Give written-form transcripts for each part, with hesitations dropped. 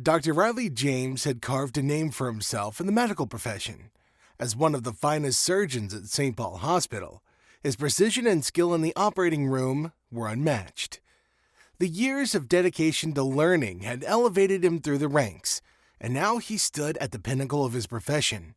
Dr. Riley James had carved a name for himself in the medical profession. As one of the finest surgeons at St. Paul Hospital, his precision and skill in the operating room were unmatched. The years of dedication to learning had elevated him through the ranks, and now he stood at the pinnacle of his profession.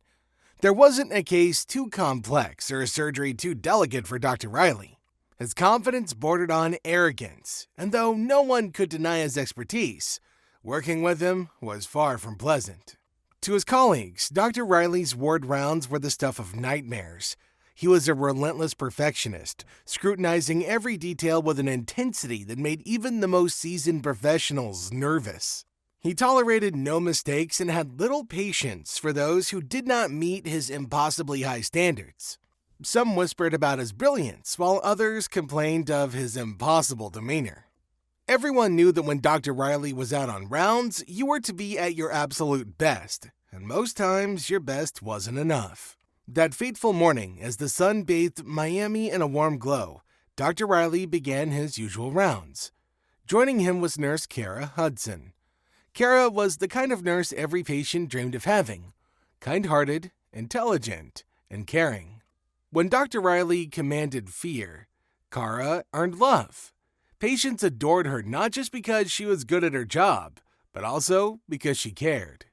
There wasn't a case too complex or a surgery too delicate for Dr. Riley. His confidence bordered on arrogance, and though no one could deny his expertise, working with him was far from pleasant. To his colleagues, Dr. Riley's ward rounds were the stuff of nightmares. He was a relentless perfectionist, scrutinizing every detail with an intensity that made even the most seasoned professionals nervous. He tolerated no mistakes and had little patience for those who did not meet his impossibly high standards. Some whispered about his brilliance, while others complained of his impossible demeanor. Everyone knew that when Dr. Riley was out on rounds, you were to be at your absolute best, and most times your best wasn't enough. That fateful morning, as the sun bathed Miami in a warm glow, Dr. Riley began his usual rounds. Joining him was Nurse Kara Hudson. Kara was the kind of nurse every patient dreamed of having: kind-hearted, intelligent, and caring. When Dr. Riley commanded fear, Kara earned love. Patients adored her not just because she was good at her job, but also because she cared.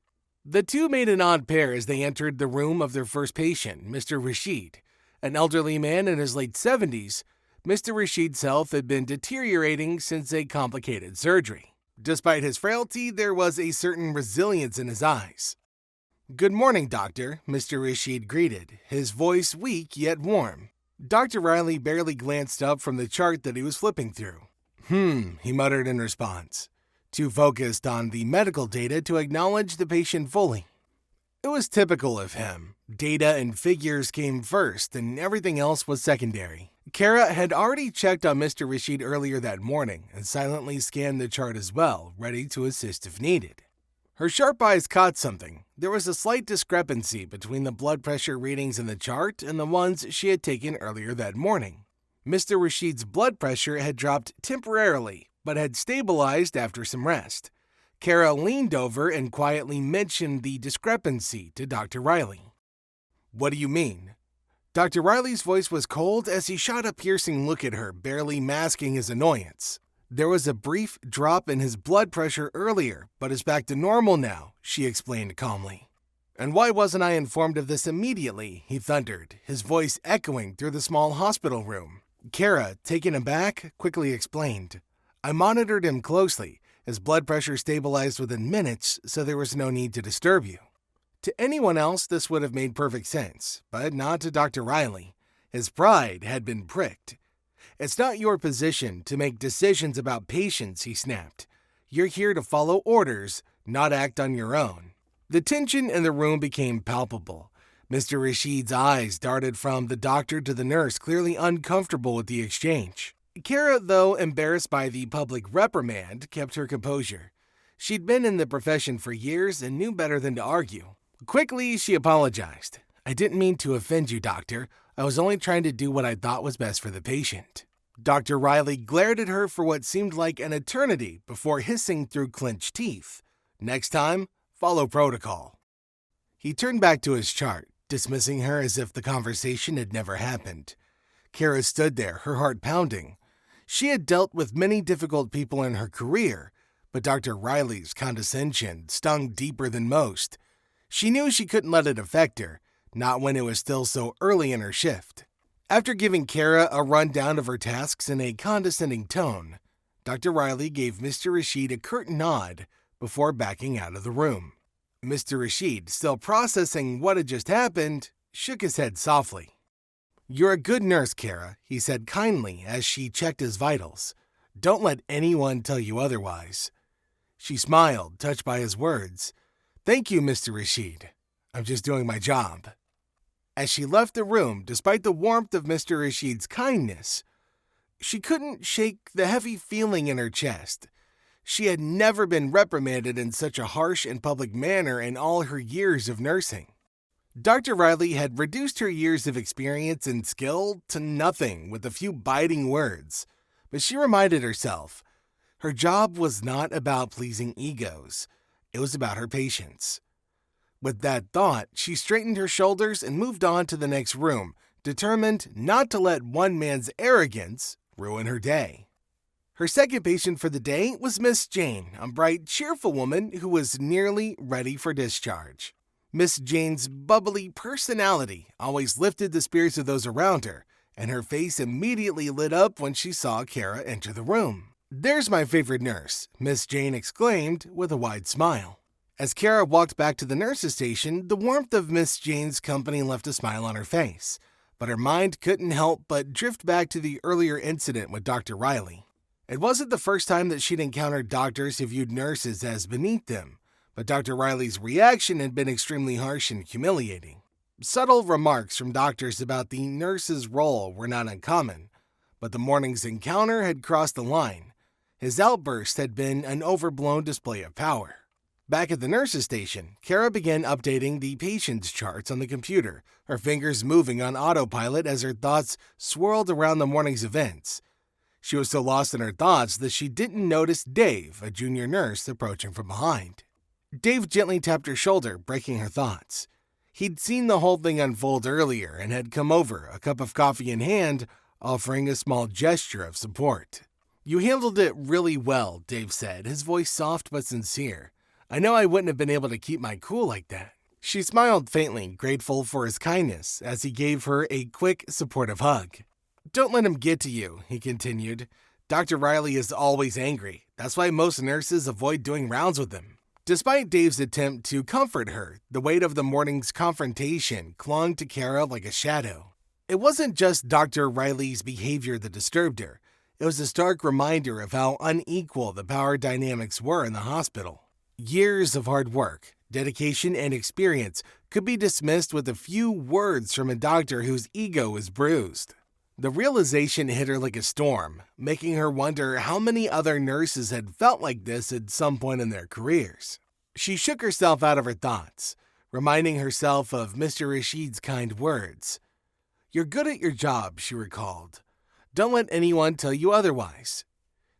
The two made an odd pair as they entered the room of their first patient, Mr. Rashid. An elderly man in his late 70s, Mr. Rashid's health had been deteriorating since a complicated surgery. Despite his frailty, there was a certain resilience in his eyes. "Good morning, doctor," Mr. Rashid greeted, his voice weak yet warm. Dr. Riley barely glanced up from the chart that he was flipping through. He muttered in response, too focused on the medical data to acknowledge the patient fully. It was typical of him. Data and figures came first, and everything else was secondary. Kara had already checked on Mr. Rashid earlier that morning and silently scanned the chart as well, ready to assist if needed. Her sharp eyes caught something. There was a slight discrepancy between the blood pressure readings in the chart and the ones she had taken earlier that morning. Mr. Rashid's blood pressure had dropped temporarily, but had stabilized after some rest. Kara leaned over and quietly mentioned the discrepancy to Dr. Riley. "What do you mean?" Dr. Riley's voice was cold as he shot a piercing look at her, barely masking his annoyance. "There was a brief drop in his blood pressure earlier, but is back to normal now," she explained calmly. "And why wasn't I informed of this immediately?" he thundered, his voice echoing through the small hospital room. Kara, taken aback, quickly explained, "I monitored him closely. His blood pressure stabilized within minutes, so there was no need to disturb you." To anyone else, this would have made perfect sense, but not to Dr. Riley. His pride had been pricked. "It's not your position to make decisions about patients," he snapped. "You're here to follow orders, not act on your own." The tension in the room became palpable. Mr. Rashid's eyes darted from the doctor to the nurse, clearly uncomfortable with the exchange. Kara, though embarrassed by the public reprimand, kept her composure. She'd been in the profession for years and knew better than to argue. Quickly, she apologized. "I didn't mean to offend you, doctor. I was only trying to do what I thought was best for the patient." Dr. Riley glared at her for what seemed like an eternity before hissing through clenched teeth. "Next time, follow protocol." He turned back to his chart, dismissing her as if the conversation had never happened. Kara stood there, her heart pounding. She had dealt with many difficult people in her career, but Dr. Riley's condescension stung deeper than most. She knew she couldn't let it affect her, not when it was still so early in her shift. After giving Kara a rundown of her tasks in a condescending tone, Dr. Riley gave Mr. Rashid a curt nod before backing out of the room. Mr. Rashid, still processing what had just happened, shook his head softly. "You're a good nurse, Kara," he said kindly as she checked his vitals. "Don't let anyone tell you otherwise." She smiled, touched by his words. "Thank you, Mr. Rashid. I'm just doing my job." As she left the room, despite the warmth of Mr. Rashid's kindness, she couldn't shake the heavy feeling in her chest. She had never been reprimanded in such a harsh and public manner in all her years of nursing. Dr. Riley had reduced her years of experience and skill to nothing with a few biting words, but she reminded herself, her job was not about pleasing egos. It was about her patients. With that thought, she straightened her shoulders and moved on to the next room, determined not to let one man's arrogance ruin her day. Her second patient for the day was Miss Jane, a bright, cheerful woman who was nearly ready for discharge. Miss Jane's bubbly personality always lifted the spirits of those around her, and her face immediately lit up when she saw Kara enter the room. "There's my favorite nurse," Miss Jane exclaimed with a wide smile. As Kara walked back to the nurse's station, the warmth of Miss Jane's company left a smile on her face, but her mind couldn't help but drift back to the earlier incident with Dr. Riley. It wasn't the first time that she'd encountered doctors who viewed nurses as beneath them, but Dr. Riley's reaction had been extremely harsh and humiliating. Subtle remarks from doctors about the nurse's role were not uncommon, but the morning's encounter had crossed the line. His outburst had been an overblown display of power. Back at the nurse's station, Kara began updating the patient's charts on the computer, her fingers moving on autopilot as her thoughts swirled around the morning's events. She was so lost in her thoughts that she didn't notice Dave, a junior nurse, approaching from behind. Dave gently tapped her shoulder, breaking her thoughts. He'd seen the whole thing unfold earlier and had come over, a cup of coffee in hand, offering a small gesture of support. "You handled it really well," Dave said, his voice soft but sincere. "I know I wouldn't have been able to keep my cool like that." She smiled faintly, grateful for his kindness, as he gave her a quick, supportive hug. "Don't let him get to you," he continued. "Dr. Riley is always angry. That's why most nurses avoid doing rounds with him." Despite Dave's attempt to comfort her, the weight of the morning's confrontation clung to Kara like a shadow. It wasn't just Dr. Riley's behavior that disturbed her. It was a stark reminder of how unequal the power dynamics were in the hospital. Years of hard work, dedication, and experience could be dismissed with a few words from a doctor whose ego was bruised. The realization hit her like a storm, making her wonder how many other nurses had felt like this at some point in their careers. She shook herself out of her thoughts, reminding herself of Mr. Rashid's kind words. "You're good at your job," she recalled. "Don't let anyone tell you otherwise."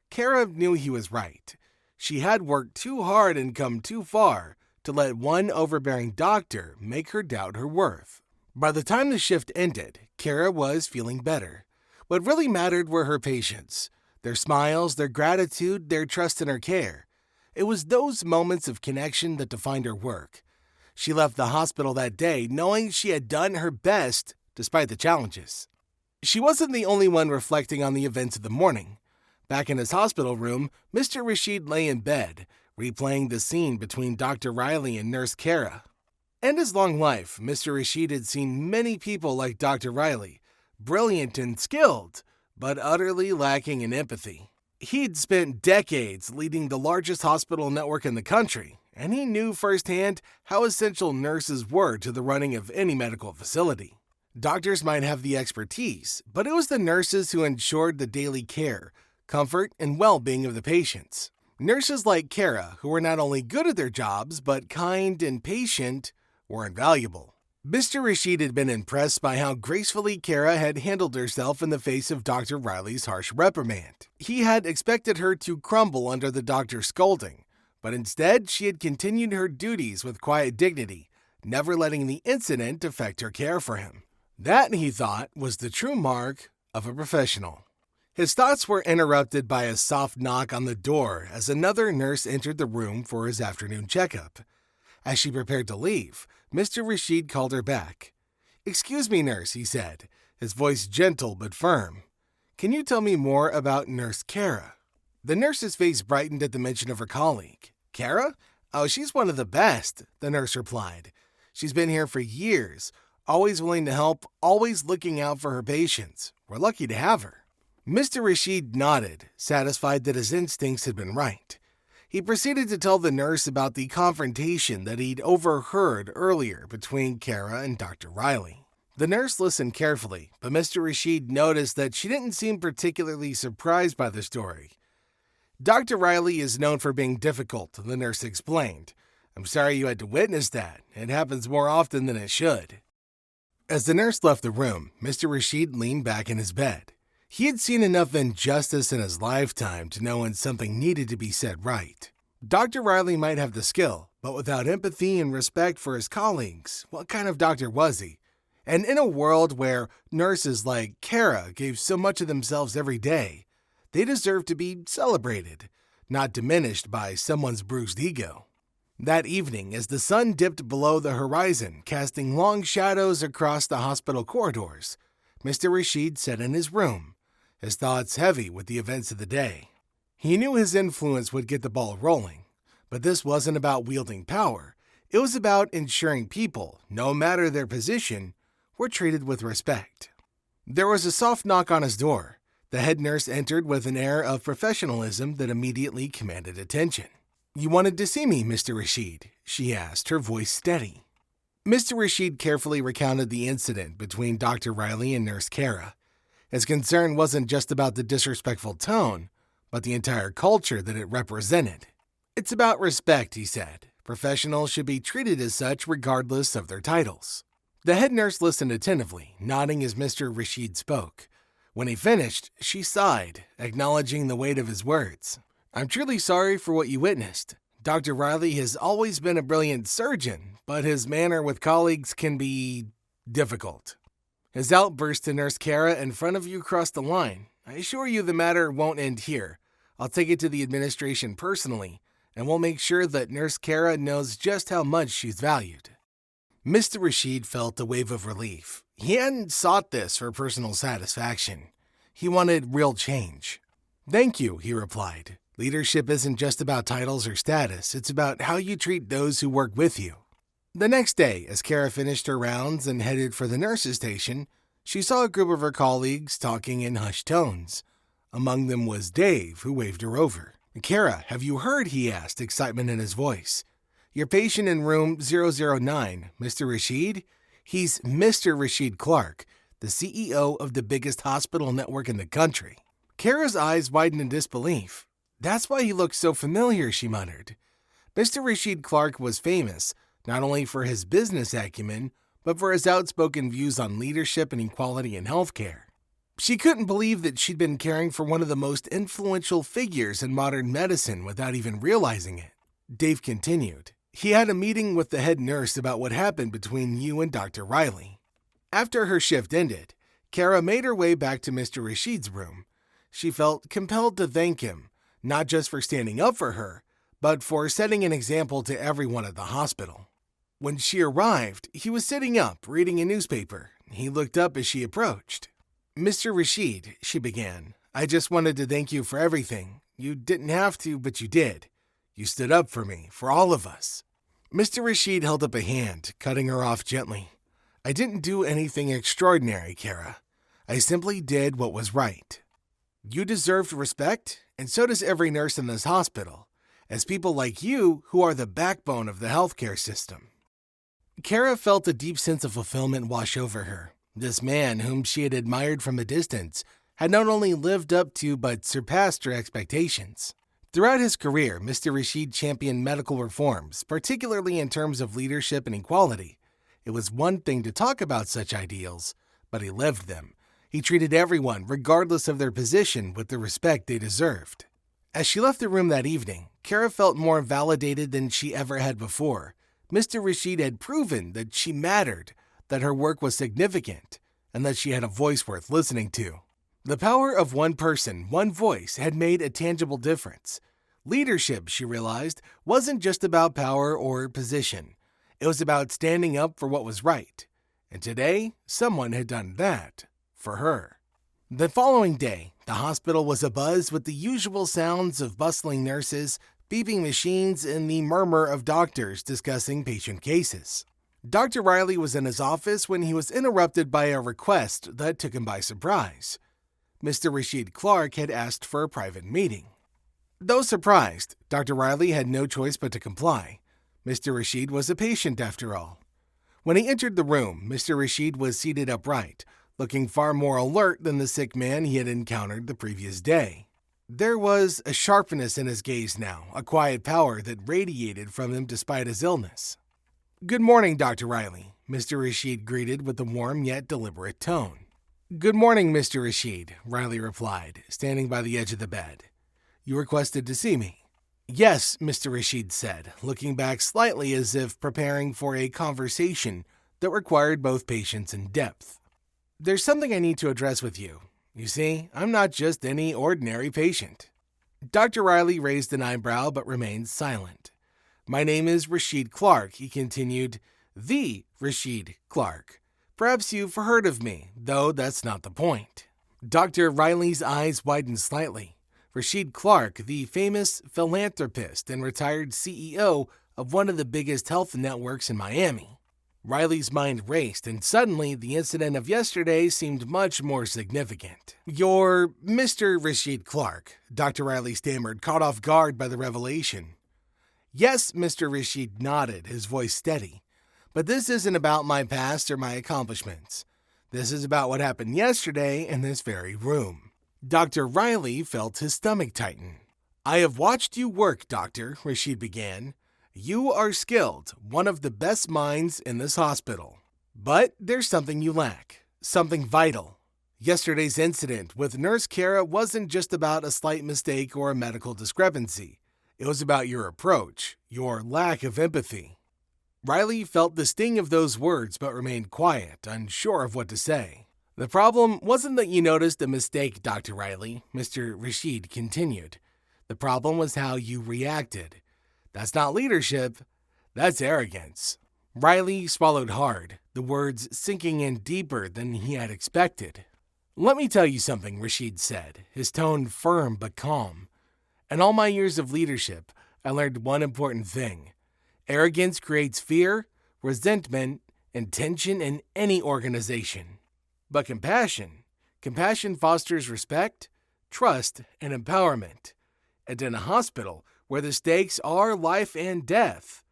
Kara knew he was right. She had worked too hard and come too far to let one overbearing doctor make her doubt her worth. By the time the shift ended, Kara was feeling better. What really mattered were her patients, their smiles, their gratitude, their trust in her care. It was those moments of connection that defined her work. She left the hospital that day knowing she had done her best despite the challenges. She wasn't the only one reflecting on the events of the morning. Back in his hospital room, Mr. Rashid lay in bed, replaying the scene between Dr. Riley and Nurse Kara. In his long life, Mr. Rashid had seen many people like Dr. Riley, brilliant and skilled, but utterly lacking in empathy. He'd spent decades leading the largest hospital network in the country, and he knew firsthand how essential nurses were to the running of any medical facility. Doctors might have the expertise, but it was the nurses who ensured the daily care, comfort, and well-being of the patients. Nurses like Kara, who were not only good at their jobs, but kind and patient, were invaluable. Mr. Rashid had been impressed by how gracefully Kara had handled herself in the face of Dr. Riley's harsh reprimand. He had expected her to crumble under the doctor's scolding, but instead she had continued her duties with quiet dignity, never letting the incident affect her care for him. That, he thought, was the true mark of a professional. His thoughts were interrupted by a soft knock on the door as another nurse entered the room for his afternoon checkup. As she prepared to leave, Mr. Rashid called her back. "Excuse me, nurse," he said, his voice gentle but firm. "Can you tell me more about Nurse Kara?" The nurse's face brightened at the mention of her colleague. "Kara? Oh, she's one of the best," the nurse replied. "She's been here for years, always willing to help, always looking out for her patients. We're lucky to have her." Mr. Rashid nodded, satisfied that his instincts had been right. He proceeded to tell the nurse about the confrontation that he'd overheard earlier between Kara and Dr. Riley. The nurse listened carefully, but Mr. Rashid noticed that she didn't seem particularly surprised by the story. "Dr. Riley is known for being difficult," the nurse explained. "I'm sorry you had to witness that. It happens more often than it should." As the nurse left the room, Mr. Rashid leaned back in his bed. He had seen enough injustice in his lifetime to know when something needed to be said right. Dr. Riley might have the skill, but without empathy and respect for his colleagues, what kind of doctor was he? And in a world where nurses like Kara gave so much of themselves every day, they deserve to be celebrated, not diminished by someone's bruised ego. That evening, as the sun dipped below the horizon, casting long shadows across the hospital corridors, Mr. Rashid sat in his room, his thoughts heavy with the events of the day. He knew his influence would get the ball rolling, but this wasn't about wielding power. It was about ensuring people, no matter their position, were treated with respect. There was a soft knock on his door. The head nurse entered with an air of professionalism that immediately commanded attention. "You wanted to see me, Mr. Rashid?" she asked, her voice steady. Mr. Rashid carefully recounted the incident between Dr. Riley and Nurse Kara. His concern wasn't just about the disrespectful tone, but the entire culture that it represented. "It's about respect," he said. "Professionals should be treated as such regardless of their titles." The head nurse listened attentively, nodding as Mr. Rashid spoke. When he finished, she sighed, acknowledging the weight of his words. "I'm truly sorry for what you witnessed. Dr. Riley has always been a brilliant surgeon, but his manner with colleagues can be difficult. His outburst to Nurse Kara in front of you crossed the line. I assure you the matter won't end here. I'll take it to the administration personally, and we'll make sure that Nurse Kara knows just how much she's valued." Mr. Rashid felt a wave of relief. He hadn't sought this for personal satisfaction. He wanted real change. "Thank you," he replied. "Leadership isn't just about titles or status. It's about how you treat those who work with you." The next day, as Kara finished her rounds and headed for the nurse's station, she saw a group of her colleagues talking in hushed tones. Among them was Dave, who waved her over. "Kara, have you heard?" he asked, excitement in his voice. "Your patient in room 009, Mr. Rashid? He's Mr. Rashid Clark, the CEO of the biggest hospital network in the country." Kara's eyes widened in disbelief. "That's why he looks so familiar," she muttered. Mr. Rashid Clark was famous, not only for his business acumen, but for his outspoken views on leadership and equality in healthcare. She couldn't believe that she'd been caring for one of the most influential figures in modern medicine without even realizing it. Dave continued. "He had a meeting with the head nurse about what happened between you and Dr. Riley." After her shift ended, Kara made her way back to Mr. Rashid's room. She felt compelled to thank him, not just for standing up for her, but for setting an example to everyone at the hospital. When she arrived, he was sitting up, reading a newspaper. He looked up as she approached. "Mr. Rashid," she began, "I just wanted to thank you for everything. You didn't have to, but you did. You stood up for me, for all of us." Mr. Rashid held up a hand, cutting her off gently. "I didn't do anything extraordinary, Kara. I simply did what was right. You deserved respect, and so does every nurse in this hospital, as people like you who are the backbone of the healthcare system." Kara felt a deep sense of fulfillment wash over her. This man, whom she had admired from a distance, had not only lived up to but surpassed her expectations. Throughout his career, Mr. Rashid championed medical reforms, particularly in terms of leadership and equality. It was one thing to talk about such ideals, but he lived them. He treated everyone, regardless of their position, with the respect they deserved. As she left the room that evening, Kara felt more validated than she ever had before. Mr. Rashid had proven that she mattered, that her work was significant, and that she had a voice worth listening to. The power of one person, one voice, had made a tangible difference. Leadership, she realized, wasn't just about power or position. It was about standing up for what was right. And today, someone had done that for her. The following day, the hospital was abuzz with the usual sounds of bustling nurses, beeping machines, and the murmur of doctors discussing patient cases. Dr. Riley was in his office when he was interrupted by a request that took him by surprise. Mr. Rashid Clark had asked for a private meeting. Though surprised, Dr. Riley had no choice but to comply. Mr. Rashid was a patient after all. When he entered the room, Mr. Rashid was seated upright, looking far more alert than the sick man he had encountered the previous day. There was a sharpness in his gaze now, a quiet power that radiated from him despite his illness. "Good morning, Dr. Riley," Mr. Rashid greeted with a warm yet deliberate tone. "Good morning, Mr. Rashid," Riley replied, standing by the edge of the bed. "You requested to see me." Yes, Mr. Rashid said, looking back slightly as if preparing for a conversation that required both patience and depth. There's something I need to address with you. You see, I'm not just any ordinary patient. Dr. Riley raised an eyebrow but remained silent. My name is Rashid Clark, he continued. The Rashid Clark. Perhaps you've heard of me, though that's not the point. Dr. Riley's eyes widened slightly. Rashid Clark, the famous philanthropist and retired CEO of one of the biggest health networks in Miami. Riley's mind raced, and suddenly the incident of yesterday seemed much more significant. You're Mr. Rashid Clark, Dr. Riley stammered, caught off guard by the revelation. Yes, Mr. Rashid nodded, his voice steady. But this isn't about my past or my accomplishments. This is about what happened yesterday in this very room. Dr. Riley felt his stomach tighten. I have watched you work, Doctor, Rashid began. You are skilled, one of the best minds in this hospital. But there's something you lack, something vital. Yesterday's incident with Nurse Kara wasn't just about a slight mistake or a medical discrepancy. It was about your approach, your lack of empathy. Riley felt the sting of those words but remained quiet, unsure of what to say. The problem wasn't that you noticed a mistake, Dr. Riley, Mr. Rashid continued. The problem was how you reacted. That's not leadership, that's arrogance. Riley swallowed hard, the words sinking in deeper than he had expected. Let me tell you something, Rashid said, his tone firm but calm. In all my years of leadership, I learned one important thing. Arrogance creates fear, resentment, and tension in any organization. But compassion fosters respect, trust, and empowerment. And in a hospital where the stakes are life and death,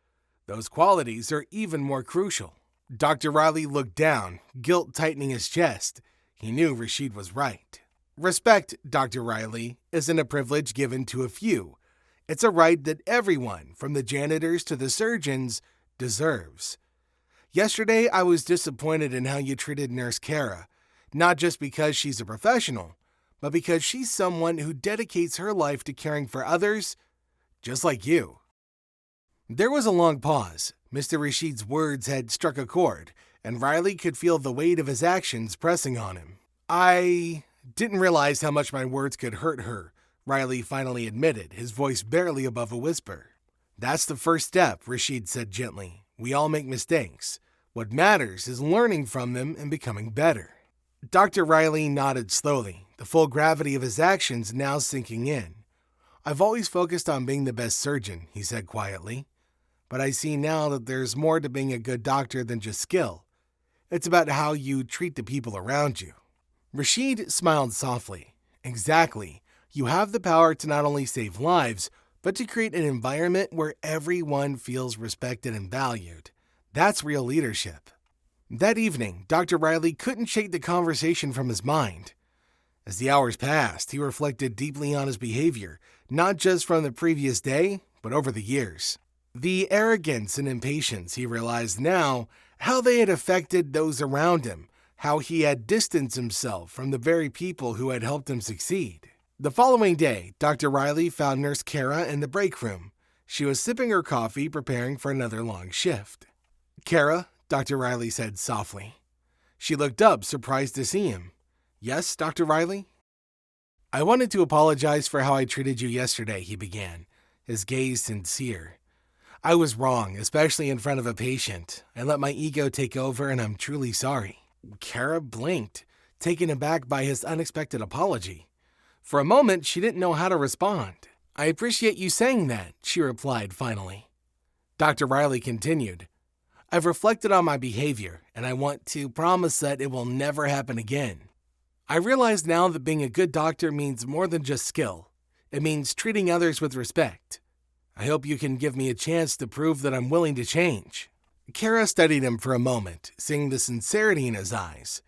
those qualities are even more crucial. Dr. Riley looked down, guilt tightening his chest. He knew Rashid was right. Respect, Dr. Riley, isn't a privilege given to a few. It's a right that everyone, from the janitors to the surgeons, deserves. Yesterday, I was disappointed in how you treated Nurse Kara, not just because she's a professional, but because she's someone who dedicates her life to caring for others, just like you. There was a long pause. Mr. Rashid's words had struck a chord, and Riley could feel the weight of his actions pressing on him. I didn't realize how much my words could hurt her, Riley finally admitted, his voice barely above a whisper. That's the first step, Rashid said gently. We all make mistakes. What matters is learning from them and becoming better. Dr. Riley nodded slowly, the full gravity of his actions now sinking in. I've always focused on being the best surgeon, he said quietly. But I see now that there's more to being a good doctor than just skill. It's about how you treat the people around you. Rashid smiled softly. Exactly. You have the power to not only save lives, but to create an environment where everyone feels respected and valued. That's real leadership. That evening, Dr. Riley couldn't shake the conversation from his mind. As the hours passed, he reflected deeply on his behavior, not just from the previous day, but over the years. The arrogance and impatience, he realized now, how they had affected those around him, how he had distanced himself from the very people who had helped him succeed. The following day, Dr. Riley found Nurse Kara in the break room. She was sipping her coffee, preparing for another long shift. Kara, Dr. Riley said softly. She looked up, surprised to see him. Yes, Dr. Riley? I wanted to apologize for how I treated you yesterday, he began, his gaze sincere. I was wrong, especially in front of a patient. I let my ego take over, and I'm truly sorry. Kara blinked, taken aback by his unexpected apology. For a moment, she didn't know how to respond. I appreciate you saying that, she replied finally. Dr. Riley continued. I've reflected on my behavior, and I want to promise that it will never happen again. I realize now that being a good doctor means more than just skill. It means treating others with respect. I hope you can give me a chance to prove that I'm willing to change. Kara studied him for a moment, seeing the sincerity in his eyes.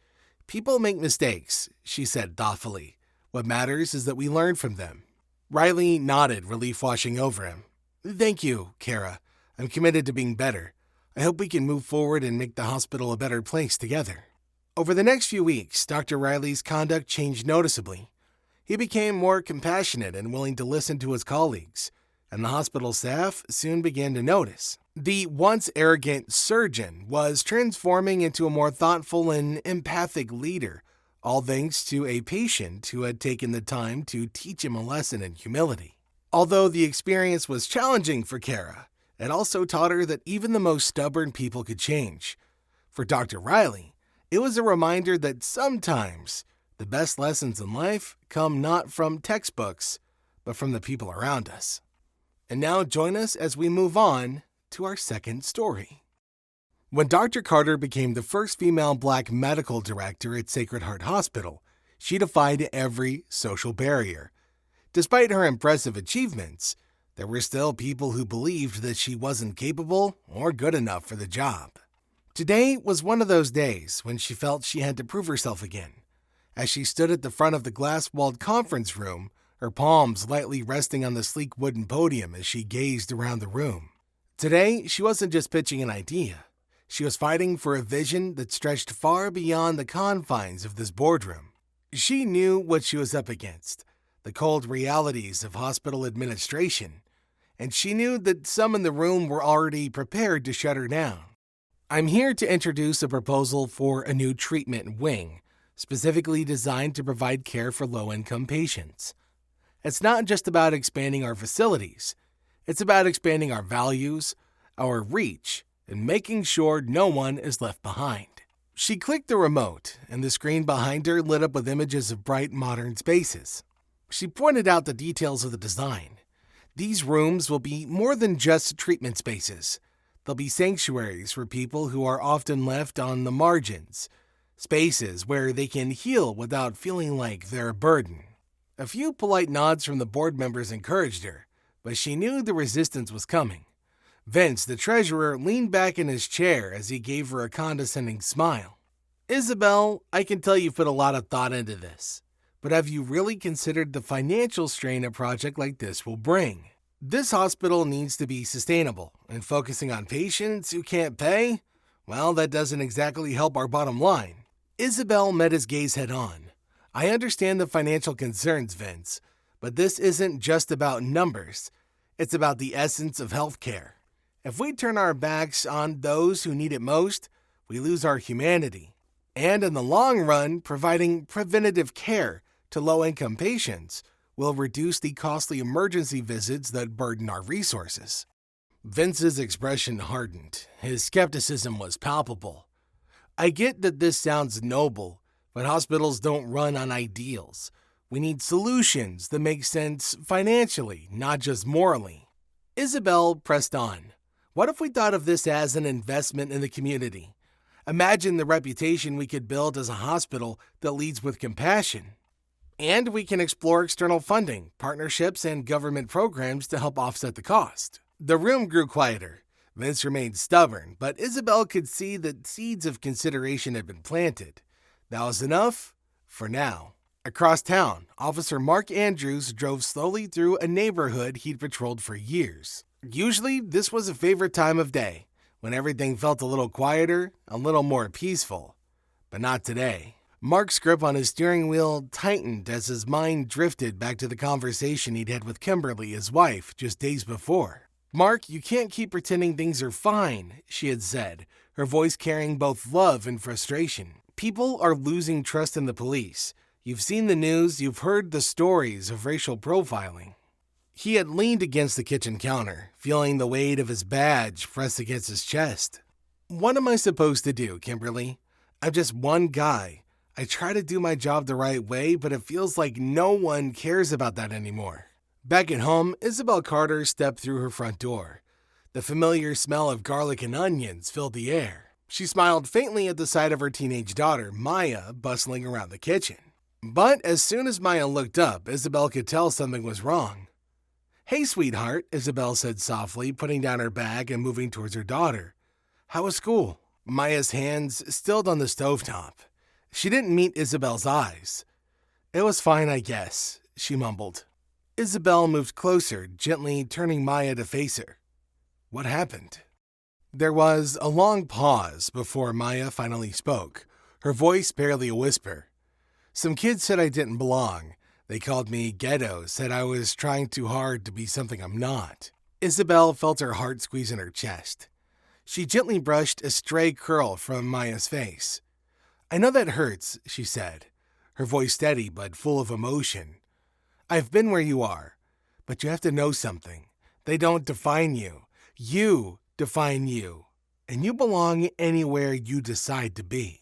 People make mistakes, she said thoughtfully. What matters is that we learn from them. Riley nodded, relief washing over him. Thank you, Kara. I'm committed to being better. I hope we can move forward and make the hospital a better place together. Over the next few weeks, Dr. Riley's conduct changed noticeably. He became more compassionate and willing to listen to his colleagues. and the hospital staff soon began to notice. The once arrogant surgeon was transforming into a more thoughtful and empathic leader, all thanks to a patient who had taken the time to teach him a lesson in humility. Although the experience was challenging for Kara, it also taught her that even the most stubborn people could change. For Dr. Riley, it was a reminder that sometimes the best lessons in life come not from textbooks, but from the people around us. And now join us as we move on to our second story. When Dr. Carter became the first female Black medical director at Sacred Heart Hospital, she defied every social barrier. Despite her impressive achievements, there were still people who believed that she wasn't capable or good enough for the job. Today was one of those days when she felt she had to prove herself again. As she stood at the front of the glass-walled conference room, her palms lightly resting on the sleek wooden podium as she gazed around the room. Today, she wasn't just pitching an idea. She was fighting for a vision that stretched far beyond the confines of this boardroom. She knew what she was up against, the cold realities of hospital administration, and she knew that some in the room were already prepared to shut her down. I'm here to introduce a proposal for a new treatment wing, specifically designed to provide care for low-income patients. It's not just about expanding our facilities. It's about expanding our values, our reach, and making sure no one is left behind. She clicked the remote, and the screen behind her lit up with images of bright, modern spaces. She pointed out the details of the design. These rooms will be more than just treatment spaces. They'll be sanctuaries for people who are often left on the margins, spaces where they can heal without feeling like they're a burden. A few polite nods from the board members encouraged her, but she knew the resistance was coming. Vince, the treasurer, leaned back in his chair as he gave her a condescending smile. "Isabel, I can tell you've put a lot of thought into this, but have you really considered the financial strain a project like this will bring? This hospital needs to be sustainable, and focusing on patients who can't pay, well, that doesn't exactly help our bottom line." Isabel met his gaze head on. "I understand the financial concerns, Vince, but this isn't just about numbers. It's about the essence of healthcare. If we turn our backs on those who need it most, we lose our humanity. And in the long run, providing preventative care to low-income patients will reduce the costly emergency visits that burden our resources." Vince's expression hardened. His skepticism was palpable. "I get that this sounds noble, but hospitals don't run on ideals. We need solutions that make sense financially, not just morally." Isabel pressed on. "What if we thought of this as an investment in the community? Imagine the reputation we could build as a hospital that leads with compassion. And we can explore external funding, partnerships, and government programs to help offset the cost." The room grew quieter. Vince remained stubborn, but Isabel could see that seeds of consideration had been planted. That was enough for now. Across town, Officer Mark Andrews drove slowly through a neighborhood he'd patrolled for years. Usually, this was a favorite time of day, when everything felt a little quieter, a little more peaceful. But not today. Mark's grip on his steering wheel tightened as his mind drifted back to the conversation he'd had with Kimberly, his wife, just days before. "Mark, you can't keep pretending things are fine," she had said, her voice carrying both love and frustration. "People are losing trust in the police. You've seen the news, you've heard the stories of racial profiling." He had leaned against the kitchen counter, feeling the weight of his badge press against his chest. "What am I supposed to do, Kimberly? I'm just one guy. I try to do my job the right way, but it feels like no one cares about that anymore." Back at home, Isabel Carter stepped through her front door. The familiar smell of garlic and onions filled the air. She smiled faintly at the sight of her teenage daughter, Maya, bustling around the kitchen. But as soon as Maya looked up, Isabel could tell something was wrong. "Hey, sweetheart," Isabel said softly, putting down her bag and moving towards her daughter. "How was school?" Maya's hands stilled on the stovetop. She didn't meet Isabel's eyes. "It was fine, I guess," she mumbled. Isabel moved closer, gently turning Maya to face her. "What happened?" There was a long pause before Maya finally spoke, her voice barely a whisper. "Some kids said I didn't belong. They called me ghetto, said I was trying too hard to be something I'm not. Isabel felt her heart squeeze in her chest. She gently brushed a stray curl from Maya's face. I know that hurts, she said, her voice steady but full of emotion. I've been where you are, but you have to know something. They don't define you. You define you, and you belong anywhere you decide to be.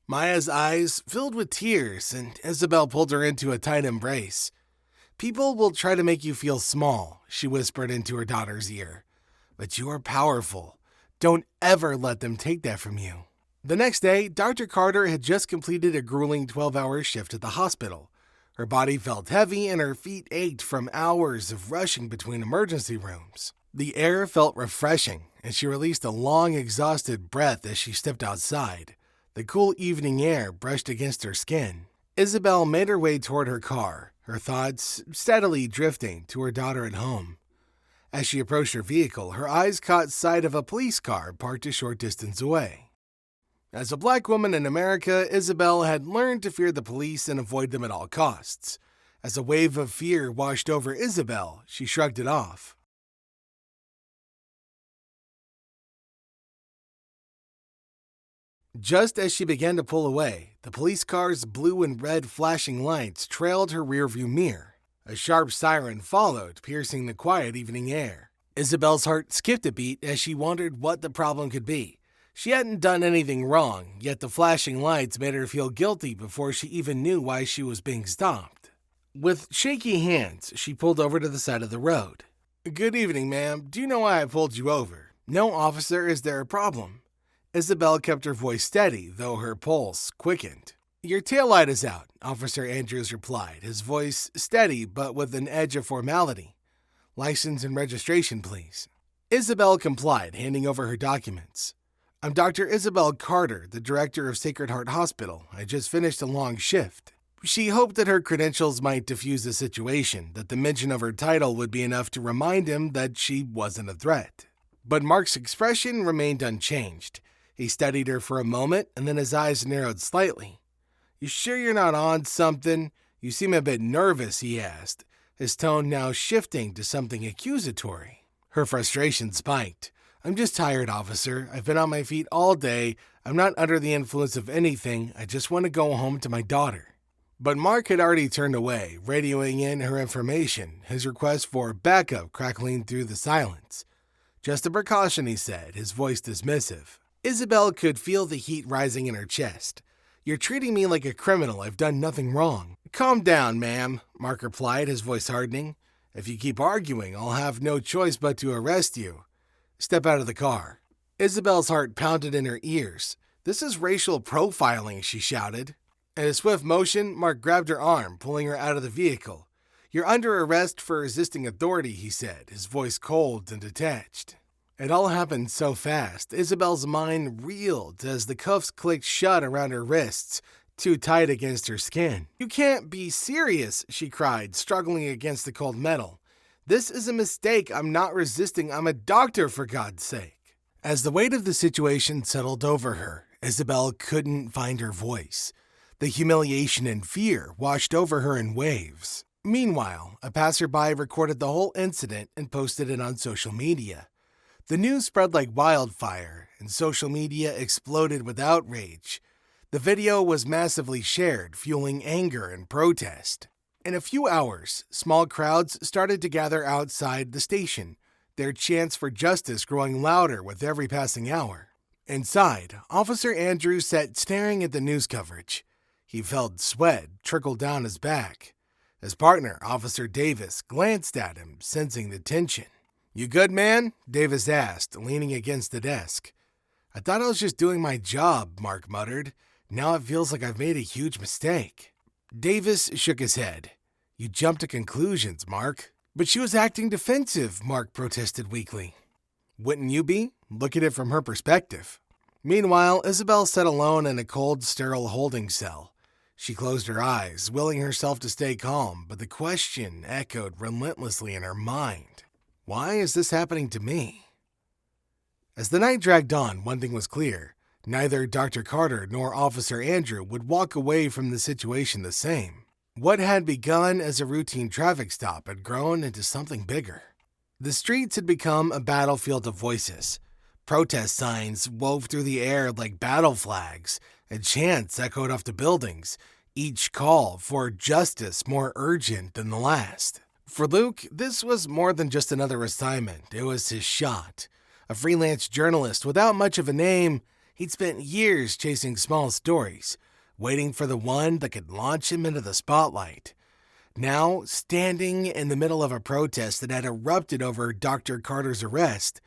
Maya's eyes filled with tears, and Isabel pulled her into a tight embrace. People will try to make you feel small, she whispered into her daughter's ear. But you are powerful. Don't ever let them take that from you. The next day, Dr. Carter had just completed a grueling 12-hour shift at the hospital. Her body felt heavy and her feet ached from hours of rushing between emergency rooms. The air felt refreshing, and she released a long, exhausted breath as she stepped outside. The cool evening air brushed against her skin. Isabel made her way toward her car, her thoughts steadily drifting to her daughter at home. As she approached her vehicle, her eyes caught sight of a police car parked a short distance away. As a black woman in America, Isabel had learned to fear the police and avoid them at all costs. As a wave of fear washed over Isabel, she shrugged it off. Just as she began to pull away, the police car's blue and red flashing lights trailed her rearview mirror. A sharp siren followed, piercing the quiet evening air. Isabel's heart skipped a beat as she wondered what the problem could be. She hadn't done anything wrong, yet the flashing lights made her feel guilty before she even knew why she was being stopped. With shaky hands, she pulled over to the side of the road. "Good evening, ma'am. Do you know why I pulled you over?" "No, officer. Is there a problem?" Isabel kept her voice steady, though her pulse quickened. "Your taillight is out," Officer Andrews replied, his voice steady but with an edge of formality. "License and registration, please." Isabel complied, handing over her documents. "I'm Dr. Isabel Carter, the director of Sacred Heart Hospital. I just finished a long shift." She hoped that her credentials might diffuse the situation, that the mention of her title would be enough to remind him that she wasn't a threat. But Mark's expression remained unchanged. He studied her for a moment, and then his eyes narrowed slightly. "You sure you're not on something? You seem a bit nervous," he asked, his tone now shifting to something accusatory. Her frustration spiked. "I'm just tired, officer. I've been on my feet all day. I'm not under the influence of anything. I just want to go home to my daughter." But Mark had already turned away, radioing in her information, his request for backup crackling through the silence. "Just a precaution," he said, his voice dismissive. Isabel could feel the heat rising in her chest. "You're treating me like a criminal. I've done nothing wrong." "Calm down, ma'am," Mark replied, his voice hardening. "If you keep arguing, I'll have no choice but to arrest you. Step out of the car." Isabel's heart pounded in her ears. "This is racial profiling," she shouted. In a swift motion, Mark grabbed her arm, pulling her out of the vehicle. "You're under arrest for resisting authority," he said, his voice cold and detached. It all happened so fast, Isabel's mind reeled as the cuffs clicked shut around her wrists, too tight against her skin. "You can't be serious," she cried, struggling against the cold metal. "This is a mistake. I'm not resisting. I'm a doctor, for God's sake." As the weight of the situation settled over her, Isabel couldn't find her voice. The humiliation and fear washed over her in waves. Meanwhile, a passerby recorded the whole incident and posted it on social media. The news spread like wildfire, and social media exploded with outrage. The video was massively shared, fueling anger and protest. In a few hours, small crowds started to gather outside the station, their chants for justice growing louder with every passing hour. Inside, Officer Andrews sat staring at the news coverage. He felt sweat trickle down his back. His partner, Officer Davis, glanced at him, sensing the tension. "You good, man?" Davis asked, leaning against the desk. "I thought I was just doing my job," Mark muttered. "Now it feels like I've made a huge mistake." Davis shook his head. "You jumped to conclusions, Mark." "But she was acting defensive," Mark protested weakly. "Wouldn't you be? Look at it from her perspective." Meanwhile, Isabel sat alone in a cold, sterile holding cell. She closed her eyes, willing herself to stay calm, but the question echoed relentlessly in her mind. Why is this happening to me? As the night dragged on, one thing was clear. Neither Dr. Carter nor Officer Andrew would walk away from the situation the same. What had begun as a routine traffic stop had grown into something bigger. The streets had become a battlefield of voices. Protest signs wove through the air like battle flags, and chants echoed off the buildings, each call for justice more urgent than the last. For Luke, this was more than just another assignment. It was his shot. A freelance journalist without much of a name, he'd spent years chasing small stories, waiting for the one that could launch him into the spotlight. Now, standing in the middle of a protest that had erupted over Dr. Carter's arrest,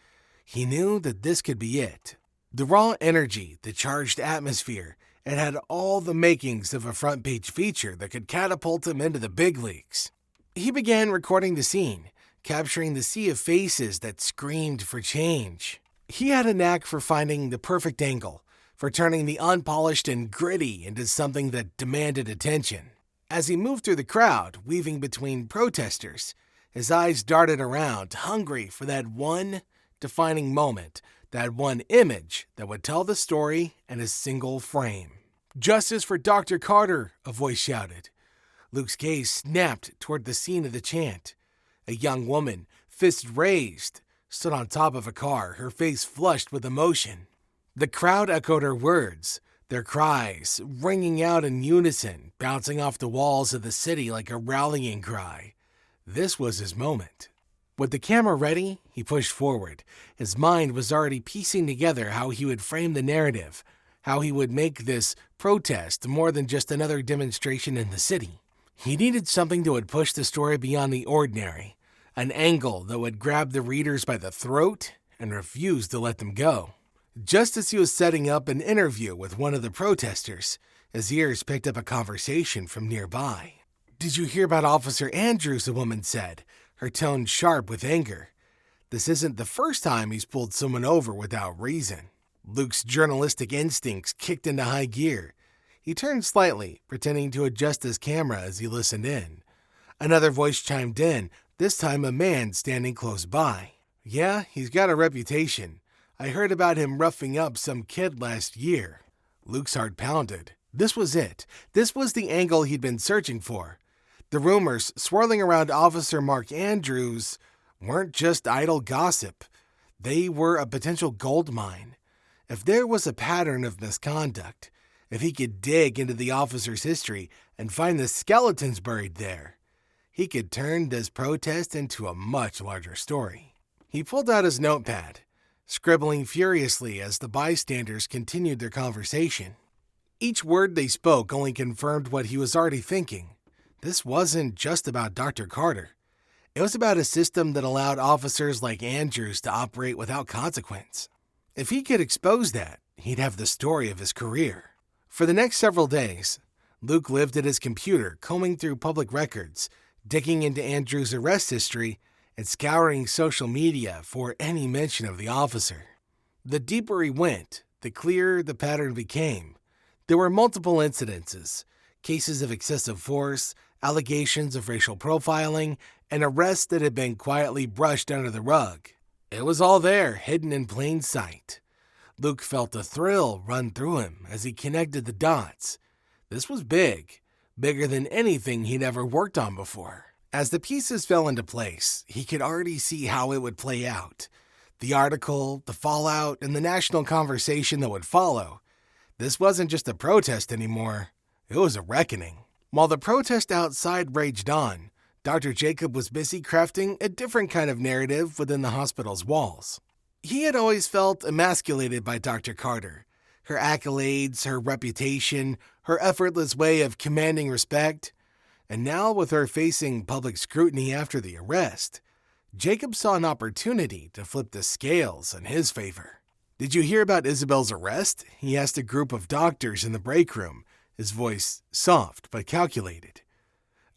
he knew that this could be it. The raw energy, the charged atmosphere, it had all the makings of a front-page feature that could catapult him into the big leagues. He began recording the scene, capturing the sea of faces that screamed for change. He had a knack for finding the perfect angle, for turning the unpolished and gritty into something that demanded attention. As he moved through the crowd, weaving between protesters, his eyes darted around, hungry for that one defining moment, that one image that would tell the story in a single frame. "Justice for Dr. Carter," a voice shouted. Luke's gaze snapped toward the scene of the chant. A young woman, fists raised, stood on top of a car, her face flushed with emotion. The crowd echoed her words, their cries ringing out in unison, bouncing off the walls of the city like a rallying cry. This was his moment. With the camera ready, he pushed forward. His mind was already piecing together how he would frame the narrative, how he would make this protest more than just another demonstration in the city. He needed something that would push the story beyond the ordinary, an angle that would grab the readers by the throat and refuse to let them go. Just as he was setting up an interview with one of the protesters, his ears picked up a conversation from nearby. "Did you hear about Officer Andrews?" the woman said, her tone sharp with anger. This isn't the first time he's pulled someone over without reason. Luke's journalistic instincts kicked into high gear. He turned slightly, pretending to adjust his camera as he listened in. Another voice chimed in, this time a man standing close by. "Yeah, he's got a reputation. I heard about him roughing up some kid last year." Luke's heart pounded. This was it. This was the angle he'd been searching for. The rumors swirling around Officer Mark Andrews weren't just idle gossip. They were a potential gold mine. If there was a pattern of misconduct, if he could dig into the officer's history and find the skeletons buried there, he could turn this protest into a much larger story. He pulled out his notepad, scribbling furiously as the bystanders continued their conversation. Each word they spoke only confirmed what he was already thinking. This wasn't just about Dr. Carter. It was about a system that allowed officers like Andrews to operate without consequence. If he could expose that, he'd have the story of his career. For the next several days, Luke lived at his computer, combing through public records, digging into Andrews' arrest history, and scouring social media for any mention of the officer. The deeper he went, the clearer the pattern became. There were multiple incidences, cases of excessive force, allegations of racial profiling, and arrests that had been quietly brushed under the rug. It was all there, hidden in plain sight. Luke felt a thrill run through him as he connected the dots. This was big, bigger than anything he'd ever worked on before. As the pieces fell into place, he could already see how it would play out. The article, the fallout, and the national conversation that would follow. This wasn't just a protest anymore. It was a reckoning. While the protest outside raged on, Dr. Jacob was busy crafting a different kind of narrative within the hospital's walls. He had always felt emasculated by Dr. Carter. Her accolades, her reputation, her effortless way of commanding respect. And now with her facing public scrutiny after the arrest, Jacob saw an opportunity to flip the scales in his favor. "Did you hear about Isabel's arrest?" he asked a group of doctors in the break room, his voice soft but calculated.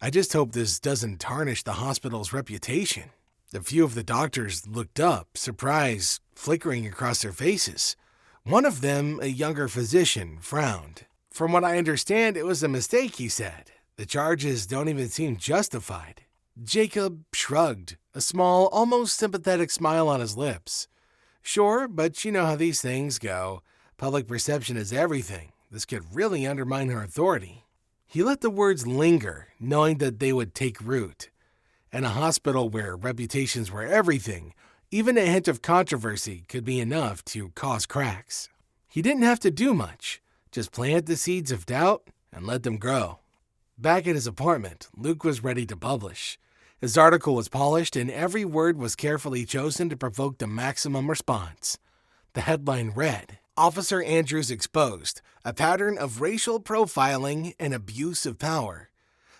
"I just hope this doesn't tarnish the hospital's reputation." A few of the doctors looked up, surprise flickering across their faces. One of them, a younger physician, frowned. "From what I understand, it was a mistake," he said. "The charges don't even seem justified." Jacob shrugged, a small, almost sympathetic smile on his lips. "Sure, but you know how these things go. Public perception is everything. This could really undermine her authority." He let the words linger, knowing that they would take root. In a hospital where reputations were everything, even a hint of controversy could be enough to cause cracks. He didn't have to do much, just plant the seeds of doubt and let them grow. Back at his apartment, Luke was ready to publish. His article was polished and every word was carefully chosen to provoke the maximum response. The headline read, "Officer Andrews exposed, a pattern of racial profiling and abuse of power."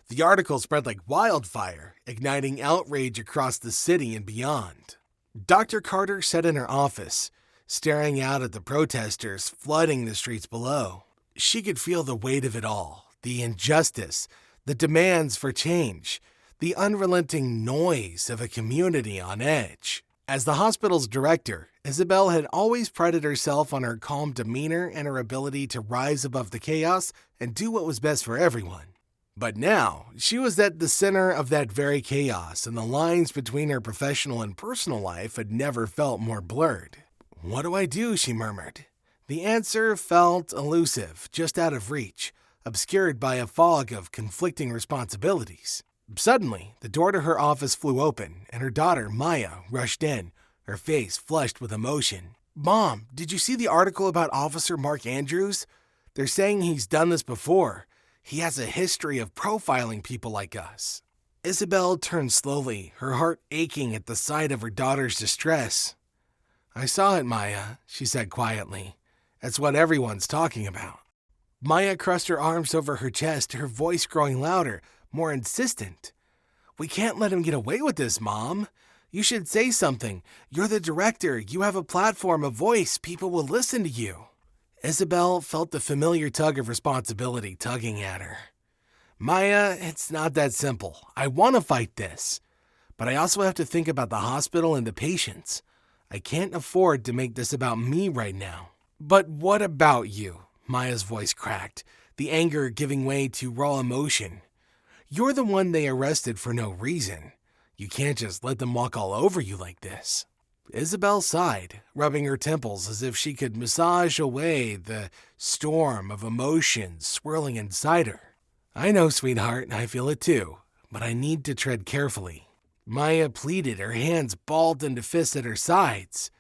The article spread like wildfire, igniting outrage across the city and beyond. Dr. Carter sat in her office, staring out at the protesters flooding the streets below. She could feel the weight of it all, the injustice, the demands for change, the unrelenting noise of a community on edge. As the hospital's director, Isabel had always prided herself on her calm demeanor and her ability to rise above the chaos and do what was best for everyone. But now, she was at the center of that very chaos, and the lines between her professional and personal life had never felt more blurred. "What do I do?" she murmured. The answer felt elusive, just out of reach, obscured by a fog of conflicting responsibilities. Suddenly, the door to her office flew open, and her daughter, Maya, rushed in, her face flushed with emotion. "Mom, did you see the article about Officer Mark Andrews? They're saying he's done this before. He has a history of profiling people like us." Isabel turned slowly, her heart aching at the sight of her daughter's distress. "I saw it, Maya," she said quietly. "It's what everyone's talking about." Maya crossed her arms over her chest, her voice growing louder, more insistent. "We can't let him get away with this, Mom. You should say something. You're the director. You have a platform, a voice. People will listen to you." Isabel felt the familiar tug of responsibility tugging at her. "Maya, it's not that simple. I want to fight this. But I also have to think about the hospital and the patients. I can't afford to make this about me right now." "But what about you?" Maya's voice cracked, the anger giving way to raw emotion. "You're the one they arrested for no reason. You can't just let them walk all over you like this." Isabel sighed, rubbing her temples as if she could massage away the storm of emotions swirling inside her. "I know, sweetheart, I feel it too, but I need to tread carefully." Maya pleaded, her hands balled into fists at her sides.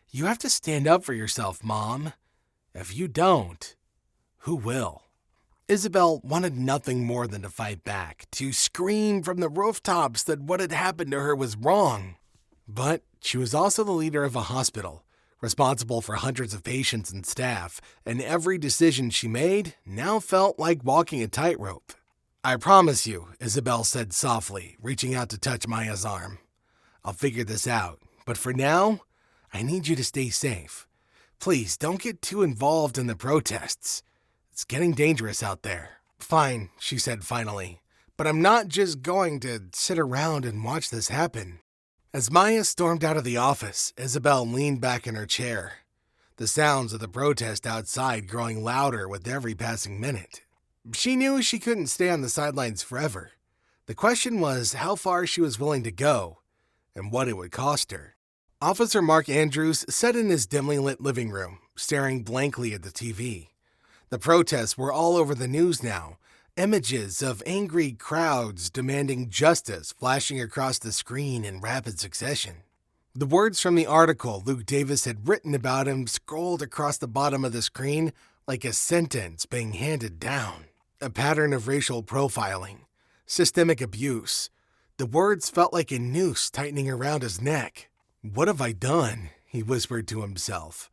"You have to stand up for yourself, Mom. If you don't, who will?" Isabel wanted nothing more than to fight back, to scream from the rooftops that what had happened to her was wrong. But she was also the leader of a hospital, responsible for hundreds of patients and staff, and every decision she made now felt like walking a tightrope. "I promise you," Isabel said softly, reaching out to touch Maya's arm. "I'll figure this out, but for now, I need you to stay safe. Please don't get too involved in the protests. It's getting dangerous out there." "Fine," she said finally, "but I'm not just going to sit around and watch this happen." As Maya stormed out of the office, Isabel leaned back in her chair, the sounds of the protest outside growing louder with every passing minute. She knew she couldn't stay on the sidelines forever. The question was how far she was willing to go and what it would cost her. Officer Mark Andrews sat in his dimly lit living room, staring blankly at the TV. The protests were all over the news now, images of angry crowds demanding justice flashing across the screen in rapid succession. The words from the article Luke Davis had written about him scrolled across the bottom of the screen like a sentence being handed down. A pattern of racial profiling, systemic abuse. The words felt like a noose tightening around his neck. "What have I done?" he whispered to himself,